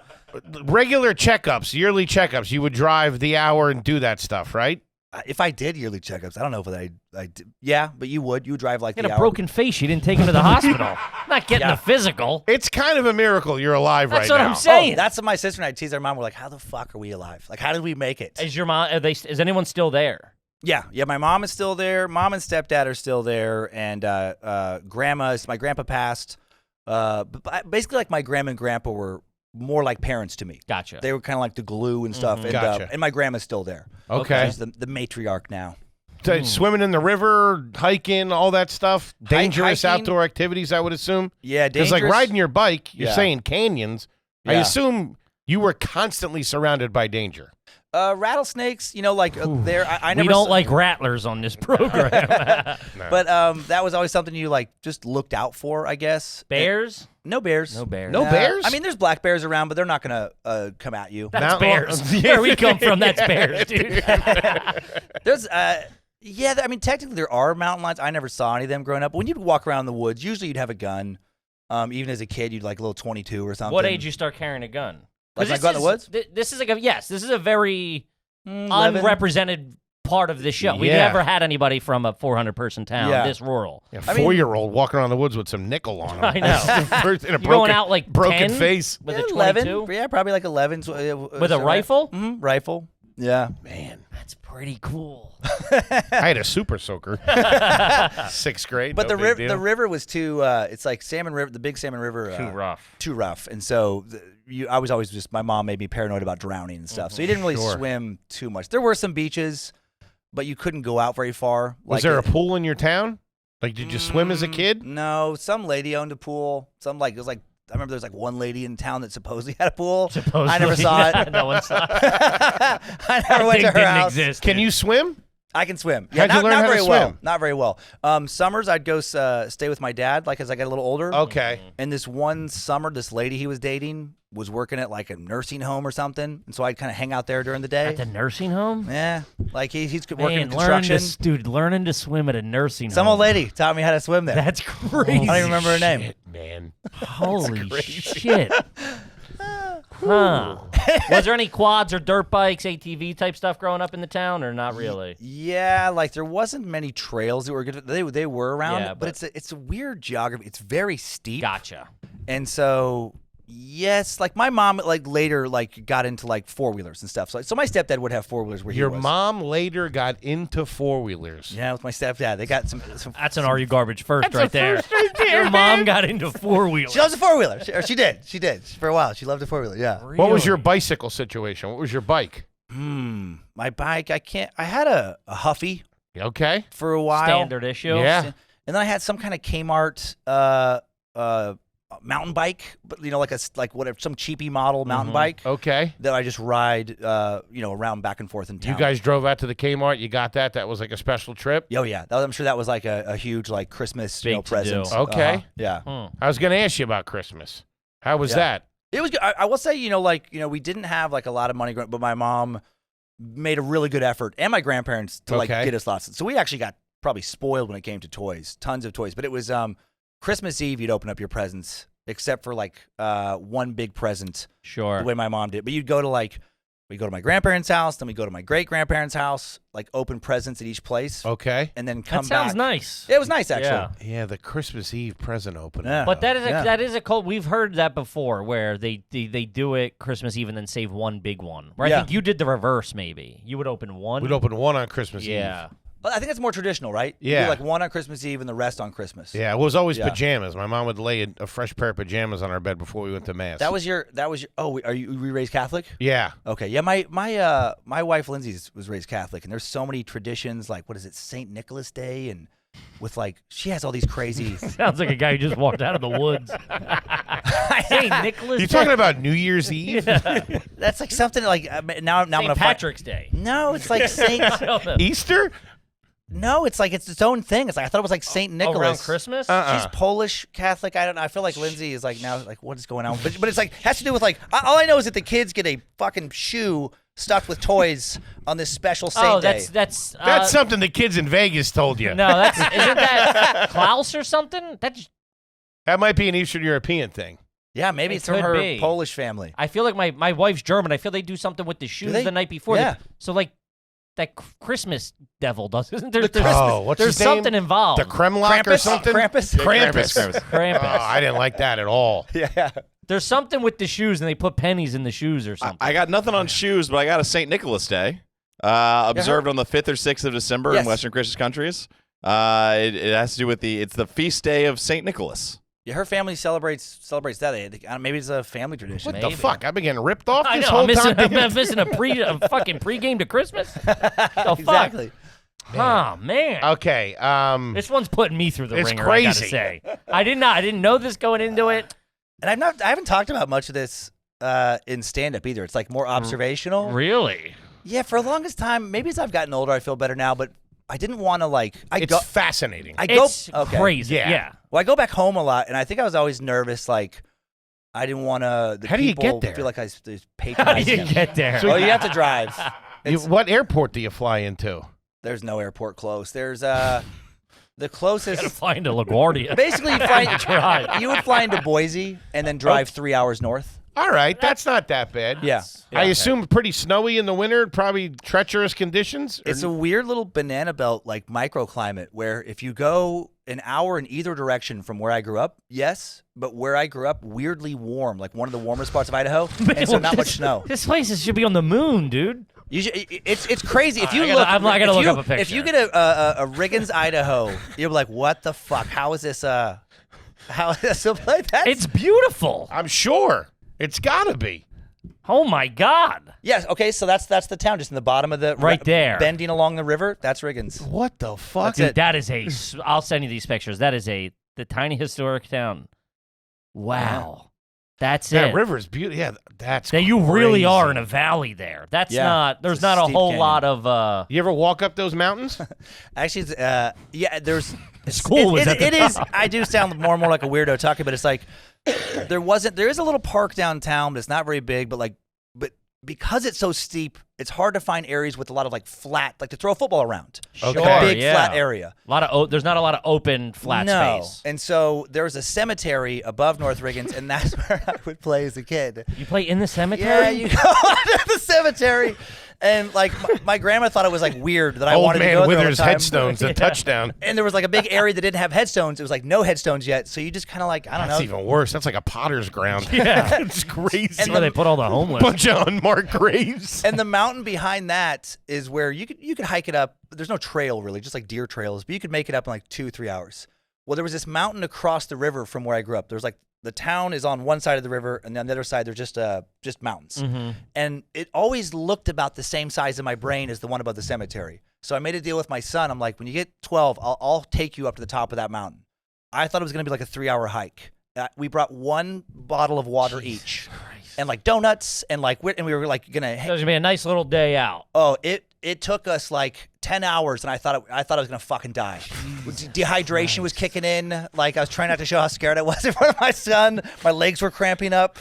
Regular checkups, yearly checkups, you would drive the hour and do that stuff, right? If I did yearly checkups, I don't know if I did. Yeah, but you would. You would drive like You the had a hour. broken face. You didn't take him to the hospital. Not getting a physical. It's kind of a miracle you're alive That's right what now. I'm saying. Oh, that's what my sister and I teased our mom. We're like, how the fuck are we alive? Like, how did we make it? Is your mom? Is anyone still there? Yeah. My mom is still there. Mom and stepdad are still there, and my grandpa passed. But basically, like my grandma and grandpa were more like parents to me. Gotcha. They were kind of like the glue and stuff. And, Gotcha. And my grandma's still there. Okay. She's the matriarch now. So swimming in the river, hiking, all that stuff, dangerous hiking. outdoor activities, I would assume. Yeah, Because dangerous. like riding your bike, you're Yeah. saying canyons. I Yeah. assume you were constantly surrounded by danger. Rattlesnakes, there. I never. We don't saw- like rattlers on this program. But that was always something you like just looked out for, I guess. Bears? No bears. No bears. No bears? I mean, there's black bears around, but they're not gonna come at you. That's Now- bears. Where we come from, that's bears, dude. There's I mean, technically there are mountain lions. I never saw any of them growing up. But when you'd walk around the woods, usually you'd have a gun. Even as a kid, you'd like a little 22 or something. What age you start carrying a gun? Like 'Cause I go in the woods? This is this is a very 11? unrepresented part of the show. We've Yeah. never had anybody from a 400-person town Yeah. this rural. A I mean- 4-year-old walking around the woods with some nickel on him. I know. First, in a You going out like broken 10? face. With a 11. 22? Yeah, probably like 11. With a rifle? Mm-hmm, rifle. Yeah. Man, That's pretty cool. I had a super soaker. 6th grade. But no big the deal. river was too. It's like Salmon River, the big Salmon River. Too rough. Too rough, and so I was always just. My mom made me paranoid about drowning and stuff. So you didn't really Sure. swim too much. There were some beaches, but you couldn't go out very far. Was there a pool in your town? Like, did you swim as a kid? No, some lady owned a pool. It was like I remember there was like one lady in town that supposedly had a pool. I never saw it. No one saw it. I never went to her Didn't house. exist. Can you swim? I can swim. How'd you not, learn not how to very well. swim? Not very well. Summers I'd go stay with my dad, like as I got a little older. Okay. And this one summer, this lady he was dating was working at like a nursing home or something, and so I'd kind of hang out there during the day. At the nursing home? Yeah, like he's working in Man, construction. learning to swim at a nursing Some home. old lady taught me how to swim there. That's crazy. I don't even remember her name. Shit, man. Holy shit. Huh. Was there any quads or dirt bikes, ATV type stuff growing up in the town, or not really? Yeah, like there wasn't many trails that were good. They were around, Yeah, but it's a weird geography. It's very steep. Gotcha. And so, yes, like my mom, like later, like got into like 4-wheelers and stuff. So my stepdad would have 4-wheelers where Your he was. mom later got into 4-wheelers. Yeah, with my stepdad, they got some. That's an Are You Garbage first right there. Your mom got into 4-wheelers. She loves a 4-wheeler. She did for a while. She loved a 4-wheeler. Yeah. What was your bicycle situation? What was your bike? My bike. I had a Huffy Okay. for a while. Standard issue? Yeah. And then I had some kind of Kmart mountain bike, but like whatever, some cheapy model mountain bike Okay. that I just ride around back and forth in town. You guys drove out to the Kmart. You got that. That was like a special trip. Oh yeah, I'm sure that was like a huge like Christmas Big to present. do. Okay. Yeah. I was going to ask you about Christmas. How was Yeah. that? It was good. I will say, we didn't have like a lot of money, but my mom made a really good effort, and my grandparents to like Okay. get us lots. So we actually got probably spoiled when it came to toys, tons of toys. But it was Christmas Eve, you'd open up your presents, except for like one big present, Sure. the way my mom did. But you'd go to like We go to my grandparents' house, then we go to my great-grandparents' house, like open presents at each place, Okay. and then come That back. sounds nice. It was nice, actually. Yeah. Yeah, the Christmas Eve present opening. Yeah. But that is Yeah. that is a cult. We've heard that before, where they do it Christmas Eve and then save one big one. Where I Yeah. think you did the reverse. Maybe you would open one. We'd open one on Christmas Yeah. Eve. Well, I think it's more traditional, right? You Yeah. do like one on Christmas Eve and the rest on Christmas. Yeah, it was always Yeah. pajamas. My mom would lay a fresh pair of pajamas on our bed before we went to mass. That was your. Oh, were you raised Catholic? Yeah. Okay, yeah. My wife Lindsay was raised Catholic, and there's so many traditions. Like, what is it, Saint Nicholas Day, and with like she has all these crazy. Sounds like a guy who just walked out of the woods. St. Nicholas. You talking about New Year's Eve? That's like something like now. I'm St. gonna Patrick's Day. No, it's like Saint. I don't know. Easter? No, it's like it's its own thing. It's like I thought it was like Saint Nicholas. Around Christmas? She's Polish Catholic. I don't know. I feel like Lindsay is like now like what is going on? But it's like has to do with like all I know is that the kids get a fucking shoe stuffed with toys on this special Saint Day. That's That's something the kids in Vegas told you. no, that's isn't that Klaus or something? That's That might be an Eastern European thing. Yeah, maybe It it's from could her be. Polish family. I feel like my wife's German. I feel they do something with the shoes they? the night before. Yeah. So like that Christmas devil does. Isn't there? What's There's his name? something involved. The Kremlock or something? Krampus. Krampus. Krampus. Oh, I didn't like that at all. Yeah. There's something with the shoes, and they put pennies in the shoes or something. I got nothing on shoes, but I got a St. Nicholas Day observed on the 5th or 6th of December Yes. in Western Christian countries. It has to do with it's the feast day of St. Nicholas. Yeah, her family celebrates that. Maybe it's a family tradition. What the fuck? I've been getting ripped off I this know. whole I'm missing, time. I'm missing a fucking pregame to Christmas. The fuck? Exactly. Oh man. Okay. This one's putting me through the It's ringer. I gotta crazy. say, I didn't know this going into it. And I haven't talked about much of this in stand-up either. It's like more observational. Really? Yeah, for the longest time, maybe as I've gotten older, I feel better now. But I didn't want to like. It's fascinating. It's okay. crazy. Yeah. Yeah. Well, I go back home a lot, and I think I was always nervous. Like, I didn't want to. How do you get there? Feel like I was How do patronizing you them. get there? Oh, you have to drive. What airport do you fly into? There's no airport close. There's the closest. Gotta find a LaGuardia. Basically, Drive. you would fly into Boise and then drive 3 hours north. All right, that's not that bad. Yeah. I assume pretty snowy in the winter, probably treacherous conditions. It's a weird little banana belt like microclimate where if you go an hour in either direction from where I grew up, yes, but where I grew up, weirdly warm, like one of the warmest parts of Idaho, and so not much snow. This place should be on the moon, dude. It's crazy. If you I look, gotta look up a picture. If you get a Riggins, Idaho, you're like, what the fuck? How is this? How so like that? It's beautiful. I'm sure. It's got to be. Oh my God. Yes. Okay. So that's the town, just in the bottom of the Right there. bending along the river. That's Riggins. What the fuck? That's it. Dude, that is I'll send you these pictures. That is the tiny historic town. Wow. That's That it. river is beautiful. Yeah, that's That you really crazy. are in a valley there. That's Yeah, there's it's a not a steep whole canyon. lot of You ever walk up those mountains? Actually, it's, yeah. There's School was at the It is. I do sound more and more like a weirdo talking, but it's like there is a little park downtown, but it's not very big. But because it's so steep, it's hard to find areas with a lot of like flat, like to throw a football around. Okay. Like a big yeah. flat area. there's not a lot of open flat No. space. And so there's a cemetery above North Riggins, and that's where I would play as a kid. You play in the cemetery? Yeah, you go to the cemetery. And like my grandma thought it was like weird that I Old wanted to man go there all the Withers time. headstones, a touchdown. And there was like a big area that didn't have headstones. It was like no headstones yet. So you just kind of like, I don't That's know. even worse. That's like a potter's ground. Yeah. It's crazy. That's where they put all the homeless. Bunch of unmarked graves. And the mountain behind that is where you could hike it up. There's no trail really, just like deer trails, but you could make it up in like 2-3 hours. Well, there was this mountain across the river from where I grew up. There's like the town is on one side of the river, and on the other side there's just mountains. Mm-hmm. And it always looked about the same size in my brain as the one above the cemetery. So I made a deal with my son. I'm like, when you get 12, I'll take you up to the top of that mountain. I thought it was going to be like a 3-hour hike. We brought one bottle of water each, and like donuts, and we were like gonna. So it's gonna be a nice little day out. Oh, it took us like 10 hours, and I thought I was gonna fucking die. Dehydration was kicking in. Like I was trying not to show how scared I was in front of my son. My legs were cramping up,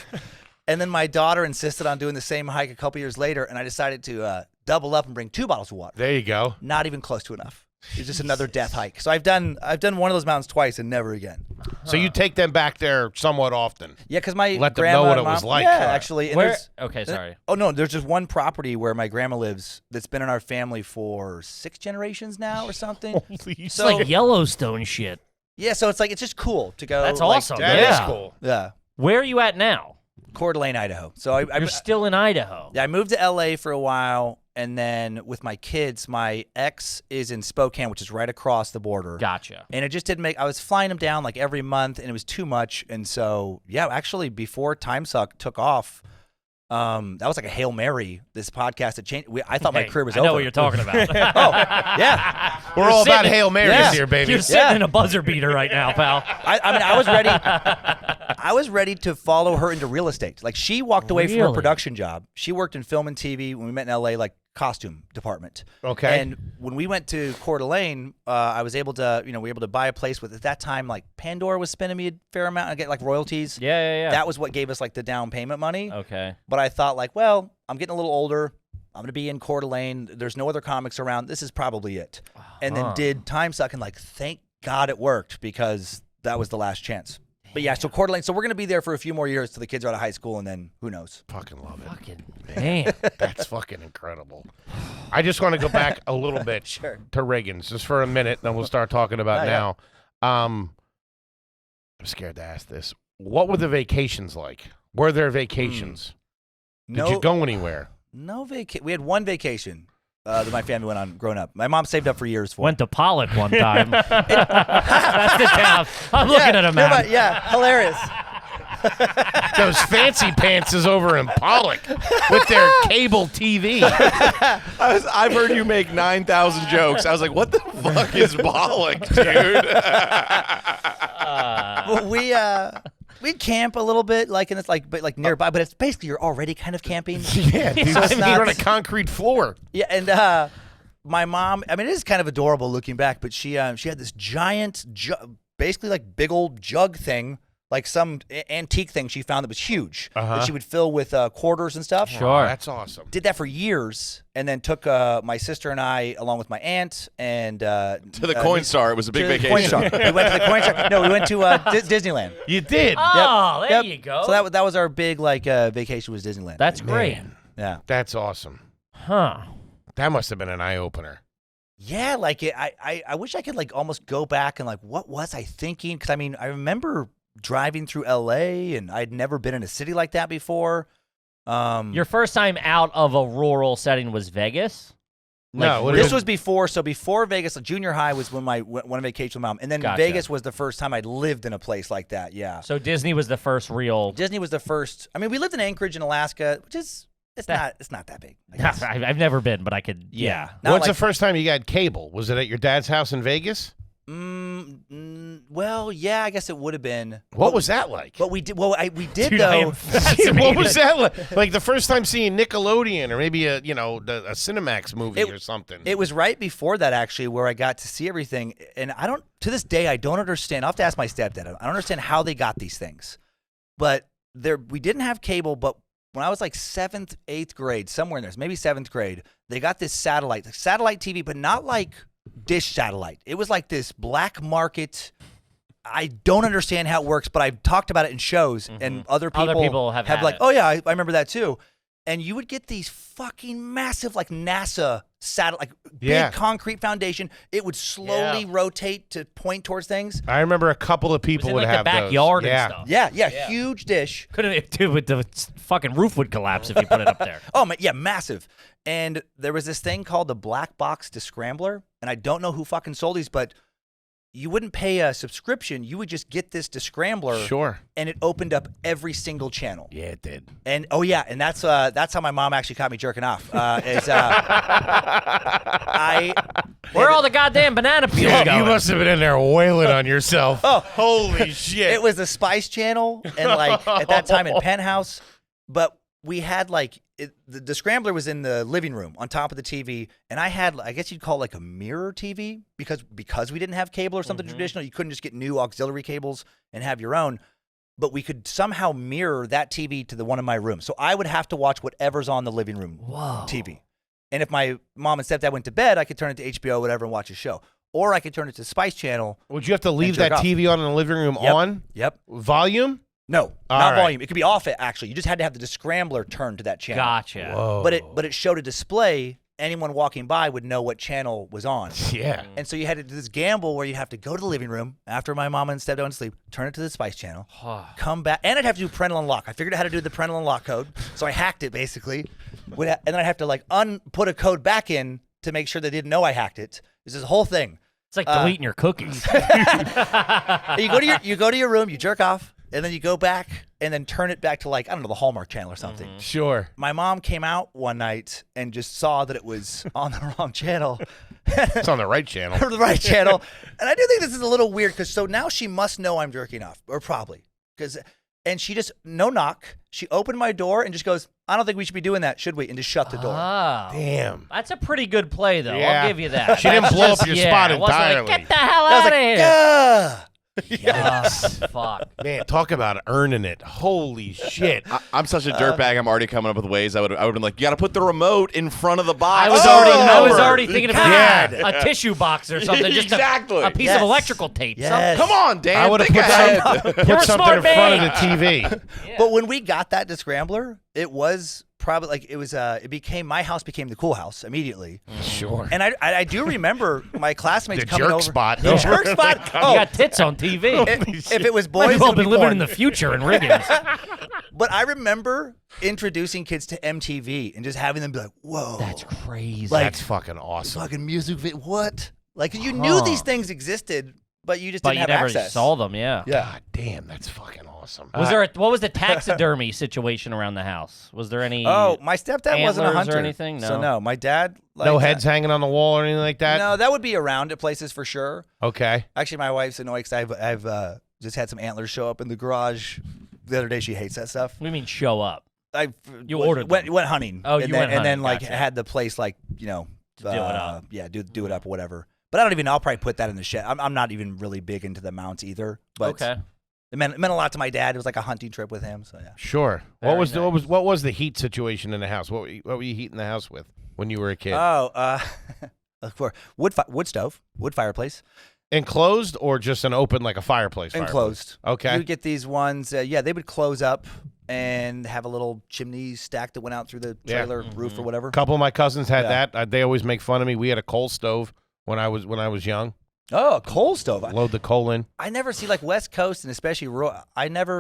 and then my daughter insisted on doing the same hike a couple years later, and I decided to double up and bring 2 bottles of water. There you go. Not even close to enough. It's just another death hike. So I've done one of those mountains twice and never again. So you take them back there somewhat often. Yeah, because my Let them grandma know what and it was mom- like. Yeah, Right. actually. And Where? there's- Okay, sorry. Oh no, there's just one property where my grandma lives that's been in our family for 6 generations now or something. It's So like Yellowstone shit. yeah, so it's like it's just cool to go. That's like, awesome. That Yeah. is cool. Yeah, Where are you at now? Coeur d'Alene, Idaho. So You're still in Idaho. I moved to LA for a while, and then with my kids, my ex is in Spokane, which is right across the border. Gotcha. And it just didn't make. I was flying him down like every month, and it was too much. And so, yeah, actually, before Time Suck took off, that was like a Hail Mary. This podcast had changed. I thought my Hey, career was I over. know what you're talking about. Oh, yeah. We're all about sitting- Hail Marys Yeah. here, baby. You're sitting in a buzzer beater right now, pal. I mean, I was ready. I was ready to follow her into real estate. Like she walked away from her Really? production job. She worked in film and TV when we met in LA, like costume department. Okay. And when we went to Coeur d'Alene, I was able to, we were able to buy a place with at that time like Pandora was spending me a fair amount. I get like royalties. Yeah. That was what gave us like the down payment money. Okay. But I thought like, well, I'm getting a little older. I'm gonna be in Coeur d'Alene. There's no other comics around. This is probably it. And then did Time Suck and like, thank God it worked because that was the last chance. But yeah, so Coeur d'Alene. So we're gonna be there for a few more years till the kids are out of high school, and then who knows? Fucking love it. Fucking man. That's fucking incredible. I just want to go back a little bit Sure. to Reagan's just for a minute, then we'll start talking about Yeah. now. I'm scared to ask this. What were the vacations like? Were there vacations? Did you go anywhere? No vacation. We had one vacation that my family went on growing up. My mom saved up for years for. Went to Pollock one time. That's the town. I'm looking at a map. Yeah, hilarious. Those fancy pants is over in Pollock with their cable TV. I've heard you make 9,000 jokes. I was like, what the fuck is Bollock, dude? Well, we camp a little bit, like, and it's like, but like nearby, but it's basically you're already kind of camping. Yeah, dude. So it's You're not- on a concrete floor. Yeah, and my mom, I mean, it is kind of adorable looking back, but she had this giant, basically like big old jug thing, like some antique thing she found that was huge that she would fill with quarters and stuff. Sure. That's awesome. Did that for years, and then took my sister and I, along with my aunt, and To the Coin Star. It was a big to the vacation. Coin Star. We went to the Coin Star. No, we went to Disneyland. You did. Oh, there Yep. you go. So that was our big like vacation was Disneyland. That's great. Man, yeah. that's awesome. Huh. That must have been an eye opener. Yeah, like I wish I could like almost go back and like what was I thinking? Because I mean I remember driving through LA and I'd never been in a city like that before. Your first time out of a rural setting was Vegas? No, Like, This was before, so before Vegas, like junior high was when my went on vacation with mom, and then Gotcha. Vegas was the first time I'd lived in a place like that. Yeah, So Disney was the first real. Disney was the first. I mean, we lived in Anchorage in Alaska, which is it's not that big. I guess. I've never been, but I could. Yeah. Not When's the like- first time you got cable? Was it at your dad's house in Vegas? Well, yeah, I guess it would have been. What was that like? But we did. Well, we did Dude, I though. am fascinated. What was that like? Like the first time seeing Nickelodeon or maybe a Cinemax movie or something. It was right before that actually where I got to see everything, and I don't to this day I don't understand. I'll have to ask my stepdad. I don't understand how they got these things, but we didn't have cable. But when I was like 7th, 8th grade, somewhere in there, maybe 7th grade, they got this satellite TV, but not like dish satellite. It was like this black market. I don't understand how it works, but I've talked about it in shows, and other people have had like, it. oh yeah, I remember that too. And you would get these fucking massive, like NASA satellite, like Yeah. big concrete foundation. It would slowly rotate to point towards things. I remember a couple of people in, would like, the have backyard those. and Yeah. stuff. Yeah, huge dish. Couldn't dude, with the fucking roof would collapse if you put it up there. Oh my, yeah, massive. And there was this thing called the black box descrambler, and I don't know who fucking sold these, but you wouldn't pay a subscription. You would just get this descrambler, Sure. and it opened up every single channel. Yeah, it did. And oh yeah, and that's how my mom actually caught me jerking off. Where are all the goddamn banana peels going? You must have been in there wailing on yourself. Oh, holy shit! it was the Spice Channel, and like at that time in Penthouse, but we had like the scrambler was in the living room on top of the TV, and I had, I guess you'd call it like a mirror TV because we didn't have cable or something traditional. You couldn't just get new auxiliary cables and have your own, but we could somehow mirror that TV to the one in my room. So I would have to watch whatever's on the living room TV. And if my mom and stepdad went to bed, I could turn it to HBO or whatever and watch a show. Or I could turn it to Spice Channel. Would you have to leave jerk that off. TV on in the living room Yep. on? Yep. Volume? No, All not right. volume. It could be off it, actually. You just had to have the scrambler turned to that channel. Gotcha. Whoa. But it showed a display. Anyone walking by would know what channel was on. Yeah. And so you had to do this gamble where you have to go to the living room after my mom and stepdad went to sleep, turn it to the Spice Channel, come back, and I'd have to do parental unlock. I figured out how to do the parental unlock code, so I hacked it basically, and then I'd have to like put a code back in to make sure they didn't know I hacked it. This is a whole thing. It's like deleting your cookies. You go to your room, you jerk off, and then you go back and then turn it back to like, I don't know, the Hallmark Channel or something. Sure. My mom came out one night and just saw that it was on the wrong channel. It's on the right channel. The right channel. And I do think this is a little weird because so now she must know I'm jerking off, or probably. And she just, no knock. She opened my door and just goes, I don't think we should be doing that, should we? And just shut the door. Oh. Damn. That's a pretty good play, though. Yeah. I'll give you that. She didn't That's blow up just- your yeah, spot it wasn't like, entirely. Get the hell I was out of like, here. "Gah." Fuck. Man, talk about earning it. Holy shit. I'm such a dirtbag. I'm already coming up with ways I would have been like, you got to put the remote in front of the box. I was Oh, already thinking about God. a tissue box or something. Just Exactly. a piece Yes. of electrical tape. Yes. Come on, Dan. I would have think put, ahead. put You're a something smart in front of man. the TV. But when we got that scrambler, it was probably like my house became the cool house immediately. Sure. And I do remember my classmates The coming jerk over. spot. The jerk spot. You Oh, got tits on TV. if it was Might boys, as well it would been be living porn. in the future in Riggins. But I remember introducing kids to MTV and just having them be like, "Whoa, That's crazy. Like- That's fucking awesome. fucking music video! What?" Like you knew these things existed, but you just but didn't you have never access. saw them, yeah. God damn, that's fucking awesome. What was the taxidermy situation around the house? Was there any Oh, my stepdad wasn't a antlers or hunter anything? So No. no, my dad. no heads hanging on the wall or anything like that? No, that would be around at places for sure. Okay. Actually, my wife's annoyed because I've just had some antlers show up in the garage the other day. She hates that stuff. We mean show up. You went, ordered went them. went hunting. Oh, and you then, went and then hunting. like Gotcha. had the place like do it up. Yeah, do it up or whatever. But I don't even know. I'll probably put that in the shed. I'm not even really big into the mounts either. But Okay. it meant a lot to my dad. It was like a hunting trip with him. So yeah. Sure. Very What was the heat situation in the house? What were you heating the house with when you were a kid? For wood stove, wood fireplace, Enclosed or just an open like a fireplace? enclosed. Okay. You would get these ones. Yeah, they would close up and have a little chimney stack that went out through the Yeah. trailer roof or whatever. A couple of my cousins had Yeah. that. They always make fun of me. We had a coal stove when I was young. Oh, a coal stove. Load the coal in. I never see like West Coast and especially rural.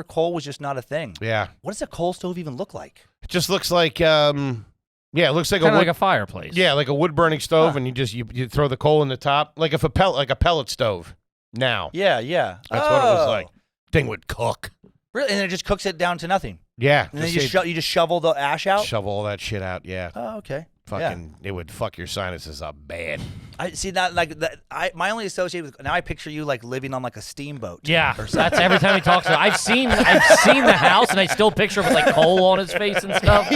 Coal was just not a thing. Yeah. What does a coal stove even look like? It just looks like it looks like Kind a of wood, like a fireplace. yeah, like a wood burning stove, and you throw the coal in the top like a pellet stove. Now Yeah. that's what it was Oh. like. Thing would cook. Really? And it just cooks it down to nothing. Yeah. And then just you just shovel the ash out. shovel all that shit out. Yeah. Oh, okay. Fucking, it would fuck your sinuses up bad. I see that like that. My only associate with now I picture you like living on like a steamboat. Yeah, that's every time he talks. I've seen the house, and I still picture him with like coal on his face and stuff.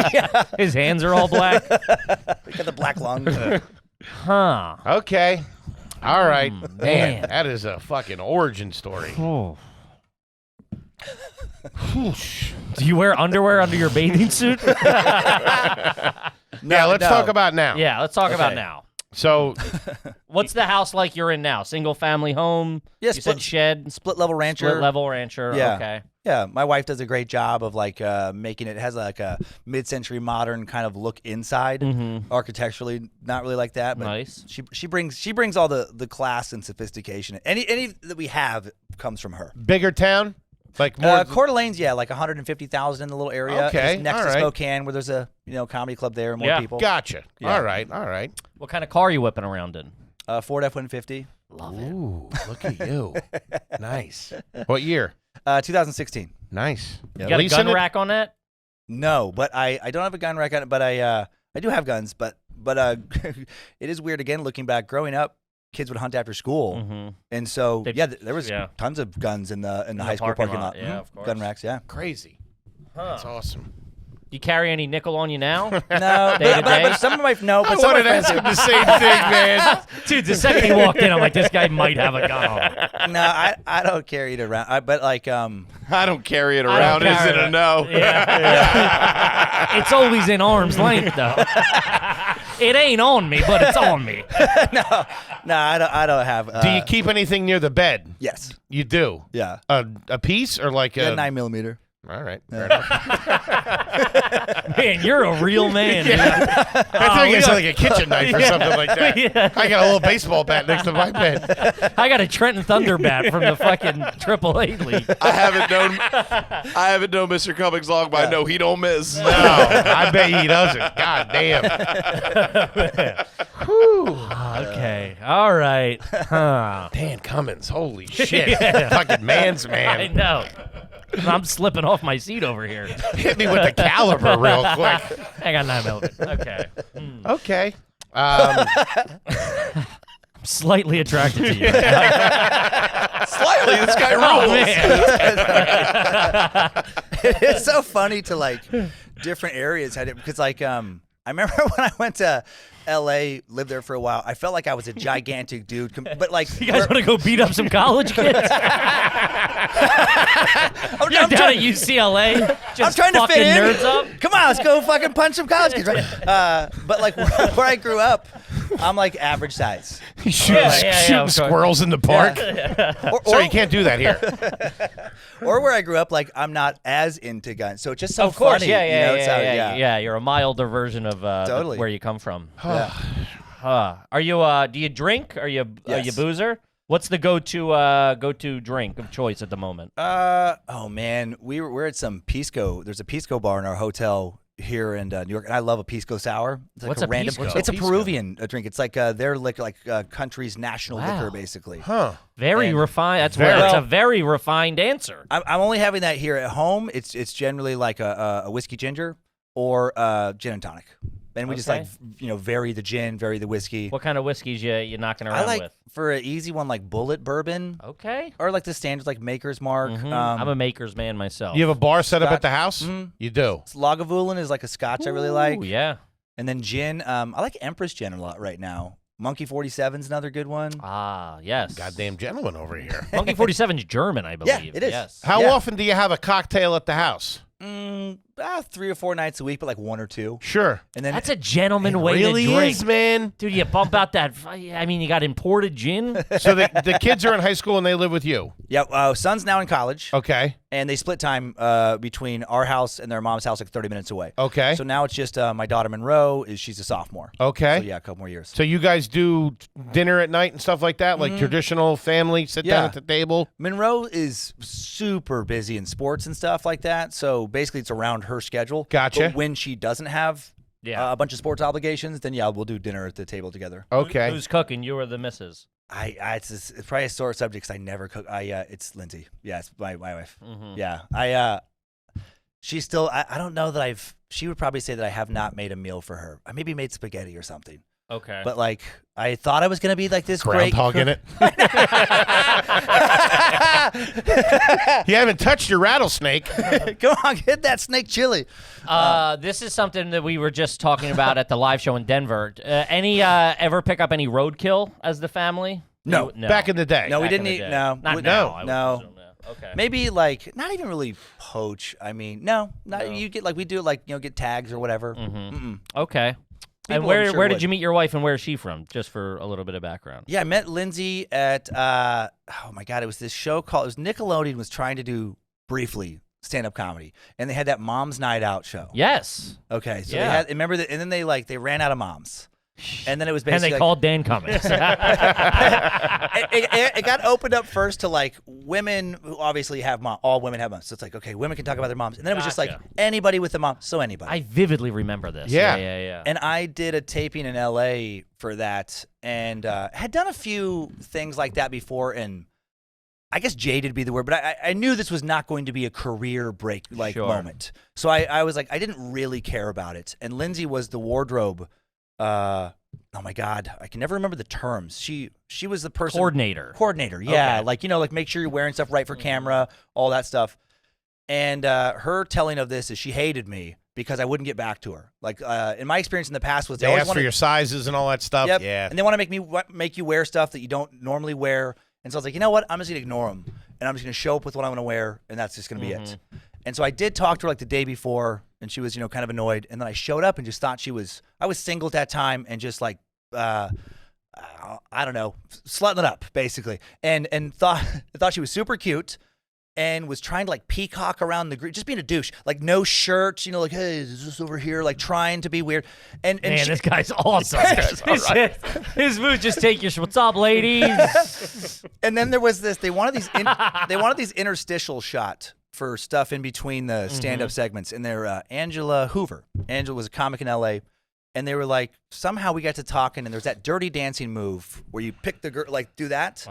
His hands are all black. Got the black lung. Huh. Okay. All right. Man, man. that is a fucking origin story. Oh. Do you wear underwear under your bathing suit? Yeah, let's talk about now. Yeah, let's talk about Okay. now. So, What's the house like you're in now? Single family home? Yeah, you said shed, split level rancher. split level rancher. Yeah. Okay. Yeah, my wife does a great job of like making it has like a mid-century modern kind of look inside. Architecturally, not really like that, but Nice. she brings all the class and sophistication. Any that we have comes from her. bigger town? Like more. Coeur d'Alene's, yeah, like 150,000 in the little area. Okay, It's next all to right. Spokane, where there's a comedy club there and more Yeah. people. Gotcha. Yeah. All right. All right. What kind of car are you whipping around in? Ford F-150, Love it. Ooh, look at you. Nice. What year? 2016. Nice. You got a Leasing gun it? rack on that? No, but I don't have a gun rack on it, but I do have guns, but it is weird again looking back. Growing up, kids would hunt after school, Mm-hmm. and so there was yeah. tons of guns in the high school parking parking lot, lot. yeah, Mhm. of course. Gun racks, yeah. Crazy. That's awesome. You carry any nickel on you now? No, Day to day? but some of my no, I but some of my wanted to friends ask do. him the same thing, man. Dude, the second he walked in, I'm like, this guy might have a gun on him. No, I don't carry it around. But like I don't carry it I around. don't Is carry it a it. no? Yeah. It's always in arm's length, though. It ain't on me, but it's on me. no, I don't have. Do you keep anything near the bed? Yes. You do. Yeah. A piece or like Yeah, a 9mm. All right. Fair enough. Man, you're a real man. Dude. I think it's like a kitchen knife or something like that. Yeah. I got a little baseball bat next to my bed. I got a Trenton Thunder bat from the fucking AAA league. I haven't known Mr. Cummings long, but I know he don't miss. No, I bet he doesn't. God damn. Okay. All right. Huh. Dan Cummins. Holy shit. Fucking man's I man. know. I'm slipping off my seat over here. Hit me with the caliber real quick. I got 9mm. Okay. Okay. I'm slightly attracted to you. Slightly, this guy Oh, rules. man. It's so funny to like different areas had it because like I remember when I went to LA, lived there for a while, I felt like I was a gigantic dude, but like You guys want to go beat up some college kids? You're down at UCLA. I'm Just trying to fucking fit in. nerds up. Come on, let's go fucking punch some college kids, right? But like where I grew up, I'm like average size. He's shooting, shooting of course. squirrels in the park. Sorry, you can't do that here. Or where I grew up, like I'm not as into guns, so it's just so Of course, funny. yeah, you know? It's how- yeah. You're a milder version of Totally. where you come from. Yeah. Are you? Do you drink? Are you Yes. boozer? What's the go-to drink of choice at the moment? Oh man, we're at some Pisco. There's a Pisco bar in our hotel here in New York, and I love a Pisco sour. It's like What's a a random. Pisco? It's a Pisco? Peruvian drink. It's like their liquor, like country's national liquor, basically. Huh. Very And- refined. That's Very- it's a Well- very refined answer. I'm only having that here at home. It's generally like a whiskey ginger or gin and tonic, and we just Okay. like vary the gin, vary the whiskey. What kind of whiskeys you knocking I around like with? for an easy one like Bullet Bourbon Okay. or like the standards like Maker's Mark. I'm a maker's man myself. You have a bar set up Scotch. at the house? Mhm. You do. Lagavulin is like a Scotch I really like. Ooh, yeah. And then gin, I like Empress Gin a lot right now. Monkey 47's another good one. Ah, yes. Goddamn gentleman over here. Monkey 47's German, I believe. it is. Yes. How Yeah. often do you have a cocktail at the house? 3 or 4 nights a week, but like 1 or 2. Sure. And then That's a gentleman way really to drink. is, man. Dude, you bump out that. I mean, you got imported gin. So the kids are in high school and they live with you. son's now in college, Okay. and they split time between our house and their mom's house, like 30 minutes away. Okay. So now it's just my daughter Monroe she's a sophomore. Okay. So yeah, a couple more years. So you guys do dinner at night and stuff like that, like traditional family sit down Yeah. at the table. Monroe is super busy in sports and stuff like that. So basically, it's around her schedule. Gotcha. But when she doesn't have Yeah. a bunch of sports obligations, then yeah, we'll do dinner at the table together. Okay. Who's cooking? You or the missus? It's probably a sore subject because I never cook. It's Lindsay. Yeah, it's my wife. Mhm. Yeah, she's still. I don't know that She would probably say that I have not made a meal for her. I maybe made spaghetti or something. Okay. But like, I thought I was gonna be like this great. Groundhog in it. You haven't touched your rattlesnake. Come on, get that snake chili. This is something that we were just talking about at the live show in Denver. Ever pick up any roadkill as the family? No. Back in the day. No, we Back didn't in the eat. day. No, Not we- now. I would no. presume, yeah. Okay. Maybe like not even really poach. I mean, no. You get like we do like get tags or whatever. Okay. People, And I'm where sure, did would. you meet your wife and where is she from? Just for a little bit of background. Yeah, I met Lindsay at oh my god, it was this show called. It was Nickelodeon was trying to do briefly stand-up comedy, and they had that Mom's Night Out show. Yes. Okay, so Yeah. they had remember that, and then they ran out of moms, and then it was And basically they like, called Dan Cummins. it got opened up first to like women who obviously have mom. All women have moms, so it's like okay, women can talk about their moms, and then it was just like Gotcha. anybody with a mom, so anybody. I vividly remember this. Yeah. Yeah. And I did a taping in LA for that, and had done a few things like that before, and I guess jaded would be the word, but I knew this was not going to be a career break Sure. moment. So I was like, I didn't really care about it. And Lindsay was the wardrobe. Oh my God, I can never remember the terms. She was the person coordinator. Yeah, Okay. like make sure you're wearing stuff right for camera, all that stuff. And her telling of this is she hated me because I wouldn't get back to her. Like in my experience in the past was they always ask for your sizes and all that stuff. Yep. Yeah. And they want to make you wear stuff that you don't normally wear. And so I was like, you know what? I'm just going to ignore them. And I'm just going to show up with what I'm going to wear, and that's just going to be it. And so I did talk to her like the day before, and she was, kind of annoyed. And then I showed up and just thought I was single at that time and just like, I don't know, slutting it up basically. And thought she was super cute. And was trying to like peacock around the group, just being a douche, like no shirt, like, hey, is this over here? Like trying to be weird. And Man, this guy's awesome. His moves just take your, what's up, ladies? And then there was this, they wanted these interstitial shot for stuff in between the stand-up segments. And they're Angela Hoover. Angela was a comic in LA. And they were like, somehow we got to talking, and there's that dirty dancing move where you pick the girl, like do that.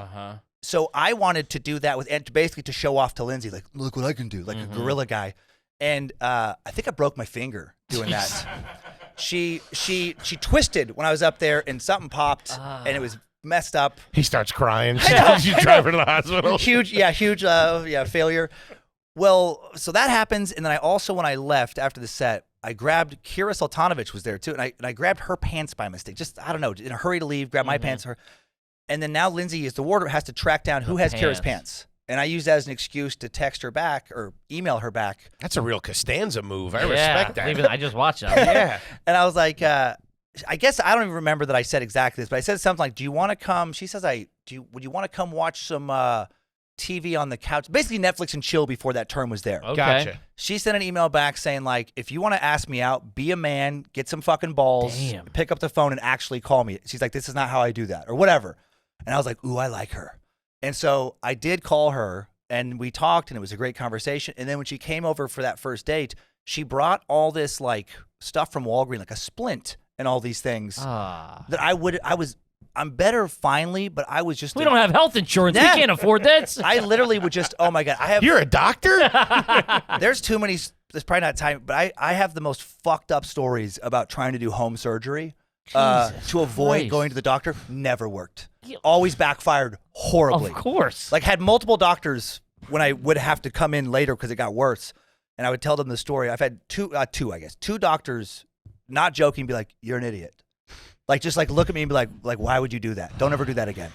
So I wanted to do that basically to show off to Lindsay, like, look what I can do, like a gorilla guy. And I think I broke my finger doing that. She twisted when I was up there, and something popped, and it was messed up. He starts crying. She's driving to the hospital. Huge failure. Well, so that happens, and then I also, when I left after the set, I grabbed Kira Sultanovich was there too, and I grabbed her pants by mistake. Just, I don't know, in a hurry to leave, grab my pants, her. And then now Lindsay, as the wardrobe, has to track down who has Kira's pants. And I used that as an excuse to text her back or email her back. That's a real Costanza move. I respect that. I just watched that. Yeah. And I was like, I guess I don't even remember that I said exactly this, but I said something like, do you want to come? She says, would you want to come watch some TV on the couch? Basically Netflix and chill before that term was there. Okay. Gotcha. She sent an email back saying, like, if you want to ask me out, be a man, get some fucking balls, pick up the phone and actually call me. She's like, this is not how I do that, or whatever. And I was like, ooh, I like her. And so I did call her, and we talked, and it was a great conversation. And then when she came over for that first date, she brought all this, like, stuff from Walgreens, like a splint and all these things that I'm better finally, but I was just... We don't have health insurance. Yeah. We can't afford this. I literally would just, oh, my God. You're a doctor? There's too many... There's probably not time, but I have the most fucked up stories about trying to do home surgery. To avoid going to the doctor. Never worked. Always backfired horribly. Of course. Like, had multiple doctors when I would have to come in later because it got worse, and I would tell them the story. I've had two doctors, not joking, be like, you're an idiot. Like, just like look at me and be like, why would you do that? Don't ever do that again.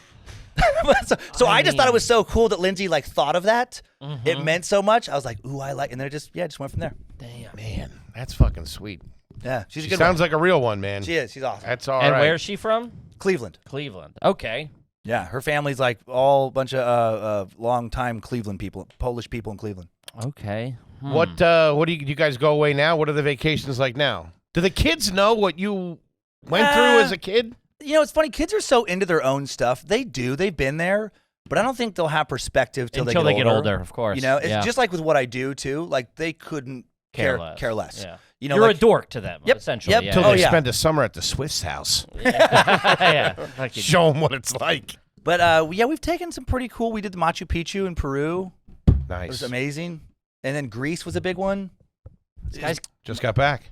so I just thought it was so cool that Lindsay like thought of that. It meant so much. I was like, ooh, I like, and then it just went from there. Damn. Man, that's fucking sweet. Yeah, she's a She good sounds one. like a real one, man. She is. She's awesome. That's all right. And where's she from? Cleveland. Cleveland. Okay. Yeah, her family's like all a bunch of long-time Cleveland people, Polish people in Cleveland. Okay. What do you guys go away now? What are the vacations like now? Do the kids know what you went through as a kid? It's funny. Kids are so into their own stuff. They do. They've been there. But I don't think they'll have perspective until they get older. Of course. It's just like with what I do, too. Like, they couldn't care less. Yeah. You're like, a dork to them, essentially. Yep. Yeah. Until they spend a summer at the Swift's house. Yeah. Show them what it's like. But, we've taken some pretty cool. We did the Machu Picchu in Peru. Nice. It was amazing. And then Greece was a big one. This guy's Just got back.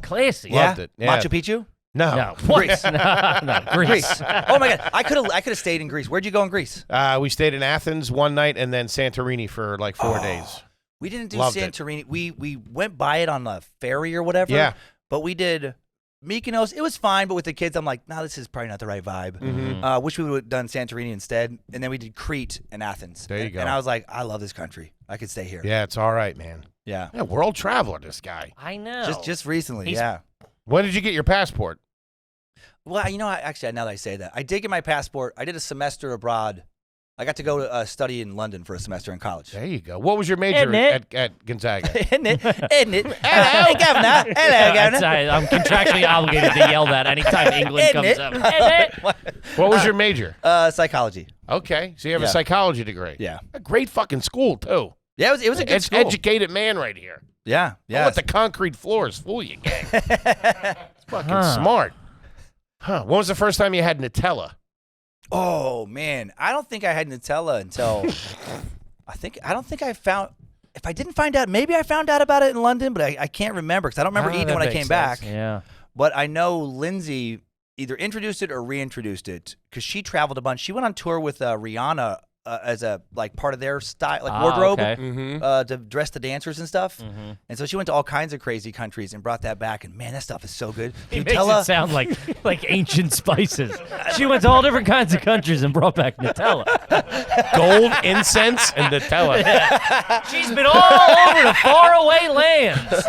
classy. Loved it. Yeah. Machu Picchu? No. Greece. No, Greece. Oh, my God. I could have stayed in Greece. Where'd you go in Greece? We stayed in Athens one night and then Santorini for like 4 days. We didn't do Loved Santorini. We went by it on a ferry or whatever. Yeah. But we did Mykonos. It was fine, but with the kids, I'm like, no, this is probably not the right vibe. Wish we would have done Santorini instead. And then we did Crete and Athens. There you go. And I was like, I love this country. I could stay here. Yeah, it's all right, man. Yeah. Yeah, world traveler, this guy. I know. Just recently, yeah. When did you get your passport? Well, actually, now that I say that, I did get my passport. I did a semester abroad. I got to go to study in London for a semester in college. There you go. What was your major at Gonzaga? Isn't it? Hello, hey, Governor. Hello, Governor. I'm contractually obligated to yell that anytime England comes up. What was your major? Psychology. Okay, so you have a psychology degree. Yeah. A great fucking school, too. Yeah, it was a good It's school. educated man right here. Yeah, yeah. Don't let the concrete floors fool you, gang. It's fucking smart. Huh. When was the first time you had Nutella? Oh, man. I don't think I had Nutella until I don't think I found. If I didn't find out, maybe I found out about it in London, but I can't remember because I don't remember eating it when I came back. Yeah. But I know Lindsay either introduced it or reintroduced it because she traveled a bunch. She went on tour with Rihanna as a like part of their style, like wardrobe, Okay. to dress the dancers and stuff. And so she went to all kinds of crazy countries and brought that back. And man, that stuff is so good. It makes it sound like ancient spices. She went to all different kinds of countries and brought back Nutella. Gold, incense, and Nutella. She's been all over the faraway lands.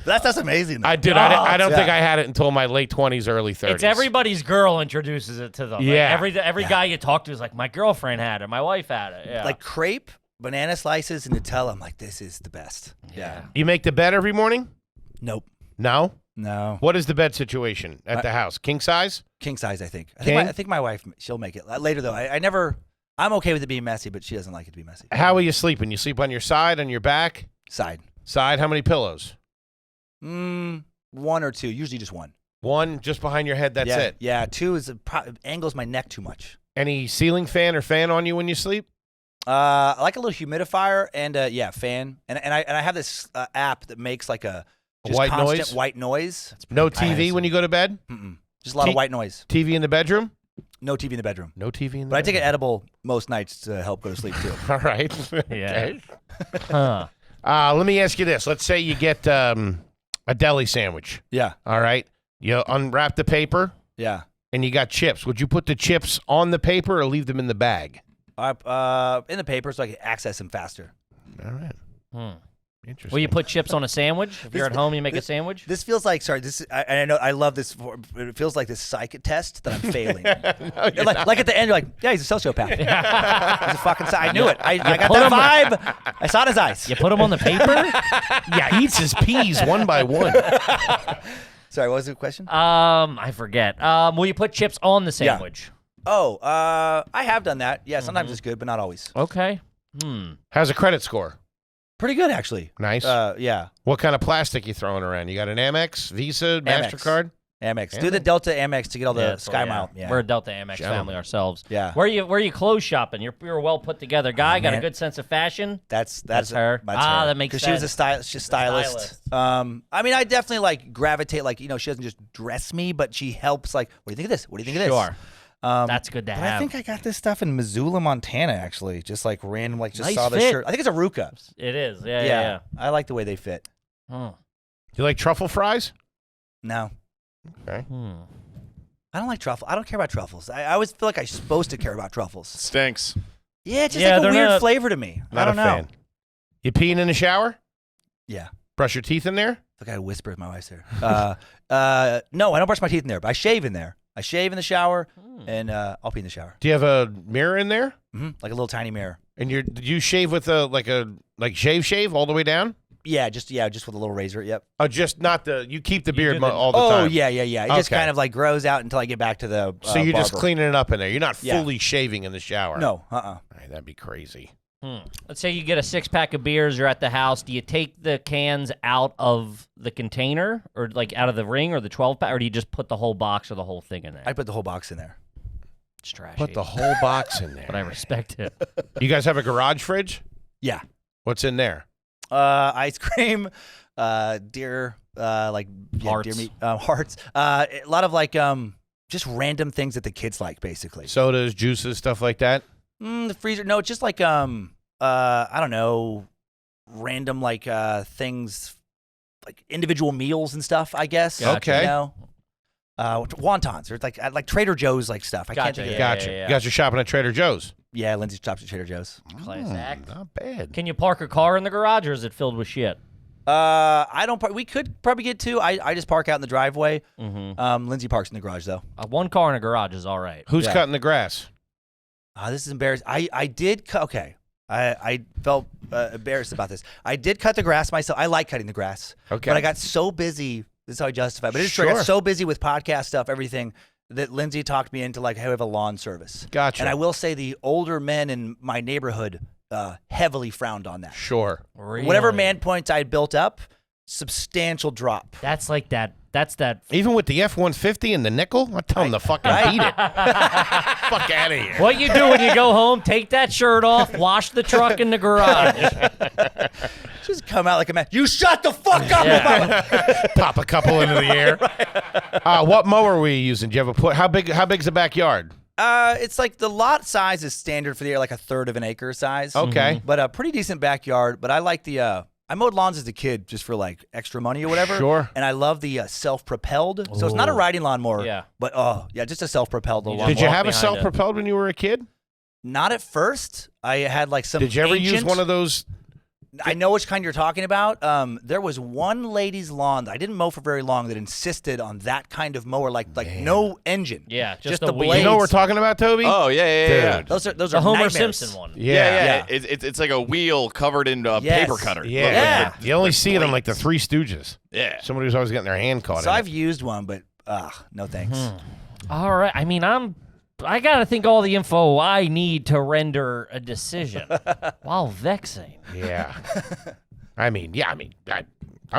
That's amazing. Though. I don't think I had it until my late 20s, early 30s. It's everybody's girl introduces it to them. Yeah. Like every guy you talk to is like, my girlfriend had it, my wife had it. Yeah. Like crepe, banana slices, and Nutella. I'm like, this is the best. Yeah. You make the bed every morning? Nope. No? No. What is the bed situation at the house? King size? King size, I think. King? I think my wife, she'll make it later though. I never. I'm okay with it being messy, but she doesn't like it to be messy. How are you sleeping? You sleep on your side, on your back? Side. Side. How many pillows? 1 or 2. Usually just 1. 1 just behind your head. That's yeah, it. Yeah. 2 is angles my neck too much. Any ceiling fan or fan on you when you sleep? I like a little humidifier and fan. And I have this app that makes like a just white constant noise? white noise. No TV when you go to bed? Just a lot of white noise. TV in the bedroom? No TV in the bedroom. No TV in the But I take bedroom. an edible most nights to help go to sleep too. All right. Yeah. Okay. Huh. Let me ask you this. Let's say you get a deli sandwich. Yeah. All right. You unwrap the paper Yeah. and you got chips. Would you put the chips on the paper or leave them in the bag? In the paper so I can access them faster. All right. Interesting. Will you put chips on a sandwich? If you're at home, you make a sandwich? This feels like I know I love this. It feels like this psych test that I'm failing. like at the end, you're like, yeah, he's a sociopath. He's a fucking. I knew it. I got that vibe. I saw it in his eyes. You put them on the paper? Yeah, he eats his peas one by one. Sorry, what was the question? I forget. Will you put chips on the sandwich? Oh, I have done that. Yeah, sometimes it's good, but not always. Okay. How's a credit score? Pretty good, actually. Nice. Yeah. What kind of plastic you throwing around? You got an Amex, Visa, MasterCard? Amex. Do the Delta Amex to get all the Sky Mile. Yeah. We're a Delta Amex family ourselves. Yeah. Where are you clothes shopping? You're well put together guy. Got a good sense of fashion. That's her. That's her. That makes sense. Because she was a stylist. I mean, I definitely like gravitate. Like she doesn't just dress me, but she helps. Like, what do you think of this? What do you think of this? Sure. That's good to but have. I think I got this stuff in Missoula, Montana. Actually, just like random. Like just Nice saw the fit. shirt. I think it's a Ruka. It is. Yeah. I like the way they fit. You like truffle fries? No. Okay. I don't like truffle. I don't care about truffles. I always feel like I'm supposed to care about truffles. Stinks. Yeah, it's just like a they're weird not- flavor to me. Not I don't a know. fan. You peeing in the shower? Yeah. Brush your teeth in there? Like I whisper with my wife's there. No, I don't brush my teeth in there, but I shave in there. I shave in the shower, and I'll pee in the shower. Do you have a mirror in there? Like a little tiny mirror. And do you shave with a shave all the way down? Yeah, just with a little razor. Yep. Oh, just not you keep the beard do the- all the time. Oh yeah. It just Okay. kind of like grows out until I get back to the. So you're just barber. cleaning it up in there. You're not Yeah. fully shaving in the shower. No. Hey, that'd be crazy. Let's say you get a 6-pack of beers. You're at the house. Do you take the cans out of the container or like out of the ring or the 12-pack, or do you just put the whole box or the whole thing in there? I put the whole box in there. It's trashy. Put the whole box in there. But I respect it. You guys have a garage fridge? Yeah. What's in there? Ice cream, deer, Hearts. deer meat, hearts. A lot of like just random things that the kids like, basically. Sodas, juices, stuff like that? The freezer. No, it's just like I don't know, random like things, like individual meals and stuff. I guess. Gotcha. Okay. You know, wontons or like Trader Joe's like stuff. I can't Gotcha, think of it. Gotcha. yeah. You guys are shopping at Trader Joe's? Yeah, Lindsay shops at Trader Joe's. Class act. Not bad. Can you park a car in the garage, or is it filled with shit? I don't. We could probably get two. I just park out in the driveway. Mm-hmm. Lindsay parks in the garage though. One car in a garage is all right. Who's Yeah. cutting the grass? This is embarrassing. I did cut. Okay. I felt embarrassed about this. I did cut the grass myself. I like cutting the grass. Okay. But I got so busy. This is how I justify it. But it's true. I Sure. got so busy with podcast stuff, everything, that Lindsay talked me into like, hey, we have a lawn service. Gotcha. And I will say the older men in my neighborhood heavily frowned on that. Sure. Really? Whatever man points I had built up, substantial drop. That's like that. That's that. Even with the F-150 and the nickel? I tell them to fucking beat it. Fuck out of here. What you do when you go home? Take that shirt off. Wash the truck in the garage. Just come out like a man. You shut the fuck up! Yeah. Pop a couple into the air. What mower were you using? Do you have how big's the backyard? It's like the lot size is standard for the area, like a third of an acre size. Okay. But a pretty decent backyard. But I like the. I mowed lawns as a kid just for like extra money or whatever. Sure. And I love the self-propelled. So it's not a riding lawnmower. Yeah. But just a self-propelled lawnmower. Did you walk have a behind self-propelled when you were a kid? Not at first. I had like some. Did you ever use ancient- one of those? I know which kind you're talking about. There was one lady's lawn that I didn't mow for very long that insisted on that kind of mower, like no engine. Yeah, just the the wheel. blades. You know what we're talking about, Toby? Oh, yeah. Dude. Those are The Homer nightmares. Simpson one. Yeah. It's like a wheel covered in Yes. paper cutter. Yeah. Yeah. You only see it on like the Three Stooges. Yeah. Somebody who's always getting their hand caught So in I've it. used one, but no thanks. All right. I mean, I got to think all the info I need to render a decision while vexing. Yeah. I'm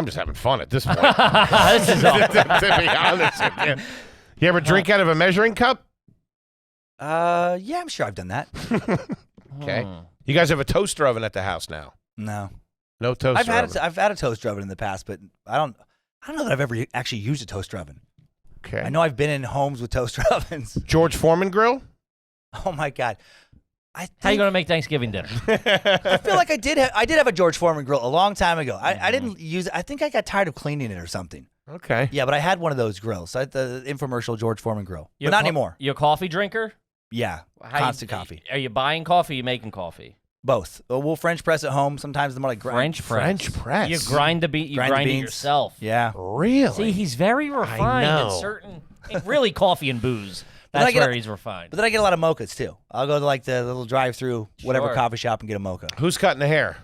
just having fun at this point. This is all. To be honest with you. You ever drink out of a measuring cup? Yeah, I'm sure I've done that. Okay. You guys have a toaster oven at the house now? No, No toaster oven. I've had a toaster oven in the past, but I don't know that I've ever actually used a toaster oven. Okay. I know I've been in homes with toaster ovens. George Foreman grill? Oh my god. How you going to make Thanksgiving dinner? I feel like I did have a George Foreman grill a long time ago. I didn't use it. I think I got tired of cleaning it or something. Okay. Yeah, but I had one of those grills. I had the infomercial George Foreman grill. You But not a co- anymore. You a coffee drinker? Yeah, constant coffee. Are you buying coffee or you making coffee? Both. We'll French press at home. Sometimes the more like grind. French press. You grind the bean. You Grind the grind it beans. yourself. Yeah. Really? See, he's very refined in know. certain. Really, coffee and booze. But then I That's get where a- he's refined. But then I get a lot of mochas too. I'll go to like the little drive-through, whatever Sure. coffee shop and get a mocha. Who's cutting the hair?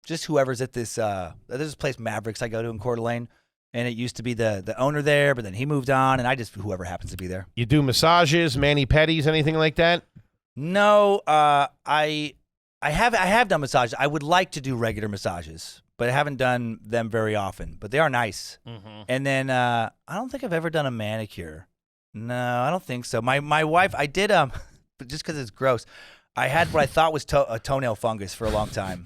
Just whoever's at this. There's this place Mavericks I go to in Coeur d'Alene, and it used to be the owner there, but then he moved on, and I just whoever happens to be there. You do massages, mani-pedis, anything like that? No, I have done massages. I would like to do regular massages, but I haven't done them very often. But they are nice. Mm-hmm. And then I don't think I've ever done a manicure. No, I don't think so. My wife, I did but just because it's gross, I had what I thought was a toenail fungus for a long time,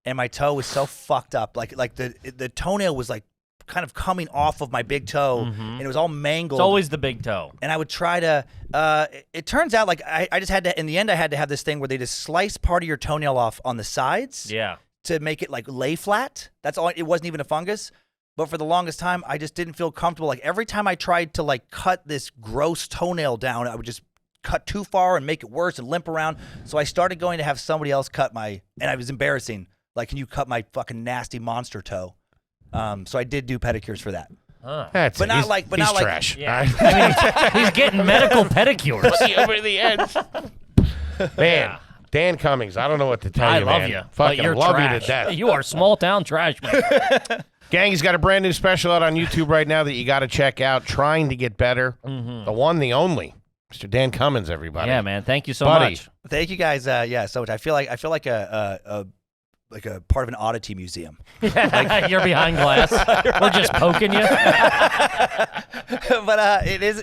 and my toe was so fucked up. Like the toenail was like kind of coming off of my big toe, and it was all mangled. It's always the big toe. And I would try to. It turns out like I just had to. In the end, I had to have this thing where they just slice part of your toenail off on the sides Yeah. to make it like lay flat. That's all. It wasn't even a fungus. But for the longest time, I just didn't feel comfortable. Like every time I tried to like cut this gross toenail down, I would just cut too far and make it worse and limp around. So I started going to have somebody else cut and I was embarrassing. Like, can you cut my fucking nasty monster toe? So I did do pedicures for that. That's But it. not He's- like- but he's not like- trash. Yeah. I mean, he's getting medical pedicures. Over the edge. Man, Dan Cummins, I don't know what to tell I you, love man. you, but Fucking you're love trash. you to death. You are small town trash, man. Gang, he's got a brand new special out on YouTube right now that you got to check out. Trying to get better. The one, the only, Mr. Dan Cummins. Everybody. Yeah, man. Thank you so Buddy. much. Thank you guys. Yeah, so much. I feel like a part of an oddity museum. You're behind glass. We're just poking you. But it is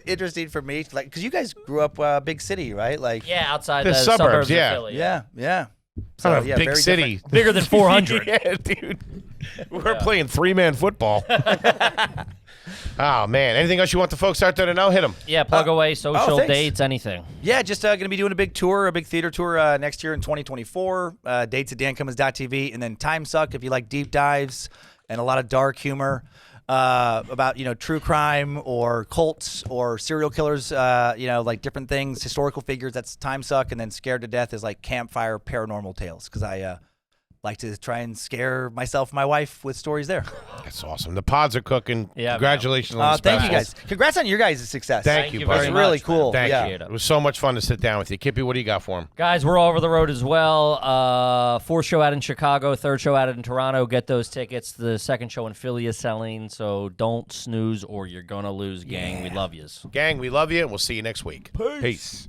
interesting for me, like, because you guys grew up big city, right? Like, Yeah, outside The the, suburbs, of yeah. Philly. yeah. I don't know, yeah, big very city. different. Bigger than 400. Yeah, dude. We're playing three-man football. Oh, man. Anything else you want the folks out there to know? Hit them. Yeah, plug away, social thanks. dates, anything. Yeah, just going to be doing a big tour, a big theater tour next year in 2024. Dates at dancummins.tv, and then Time Suck if you like deep dives and a lot of dark humor about true crime or cults or serial killers, like different things, historical figures. That's Time Suck, and then Scared to Death is like campfire paranormal tales because I like to try and scare myself and my wife with stories there. That's awesome. The pods are cooking. Yeah, Congratulations on the Thank you specials. guys. Congrats on your guys' success. Thank you, very buddy. It's much, really man. cool. Thank yeah. you. It was so much fun to sit down with you. Kippy, what do you got for him? Guys, we're all over the road as well. Fourth show out in Chicago, third show out in Toronto. Get those tickets. The second show in Philly is selling, so don't snooze or you're going to lose, gang. We love yous. Gang, we love you, and we'll see you next week. Peace.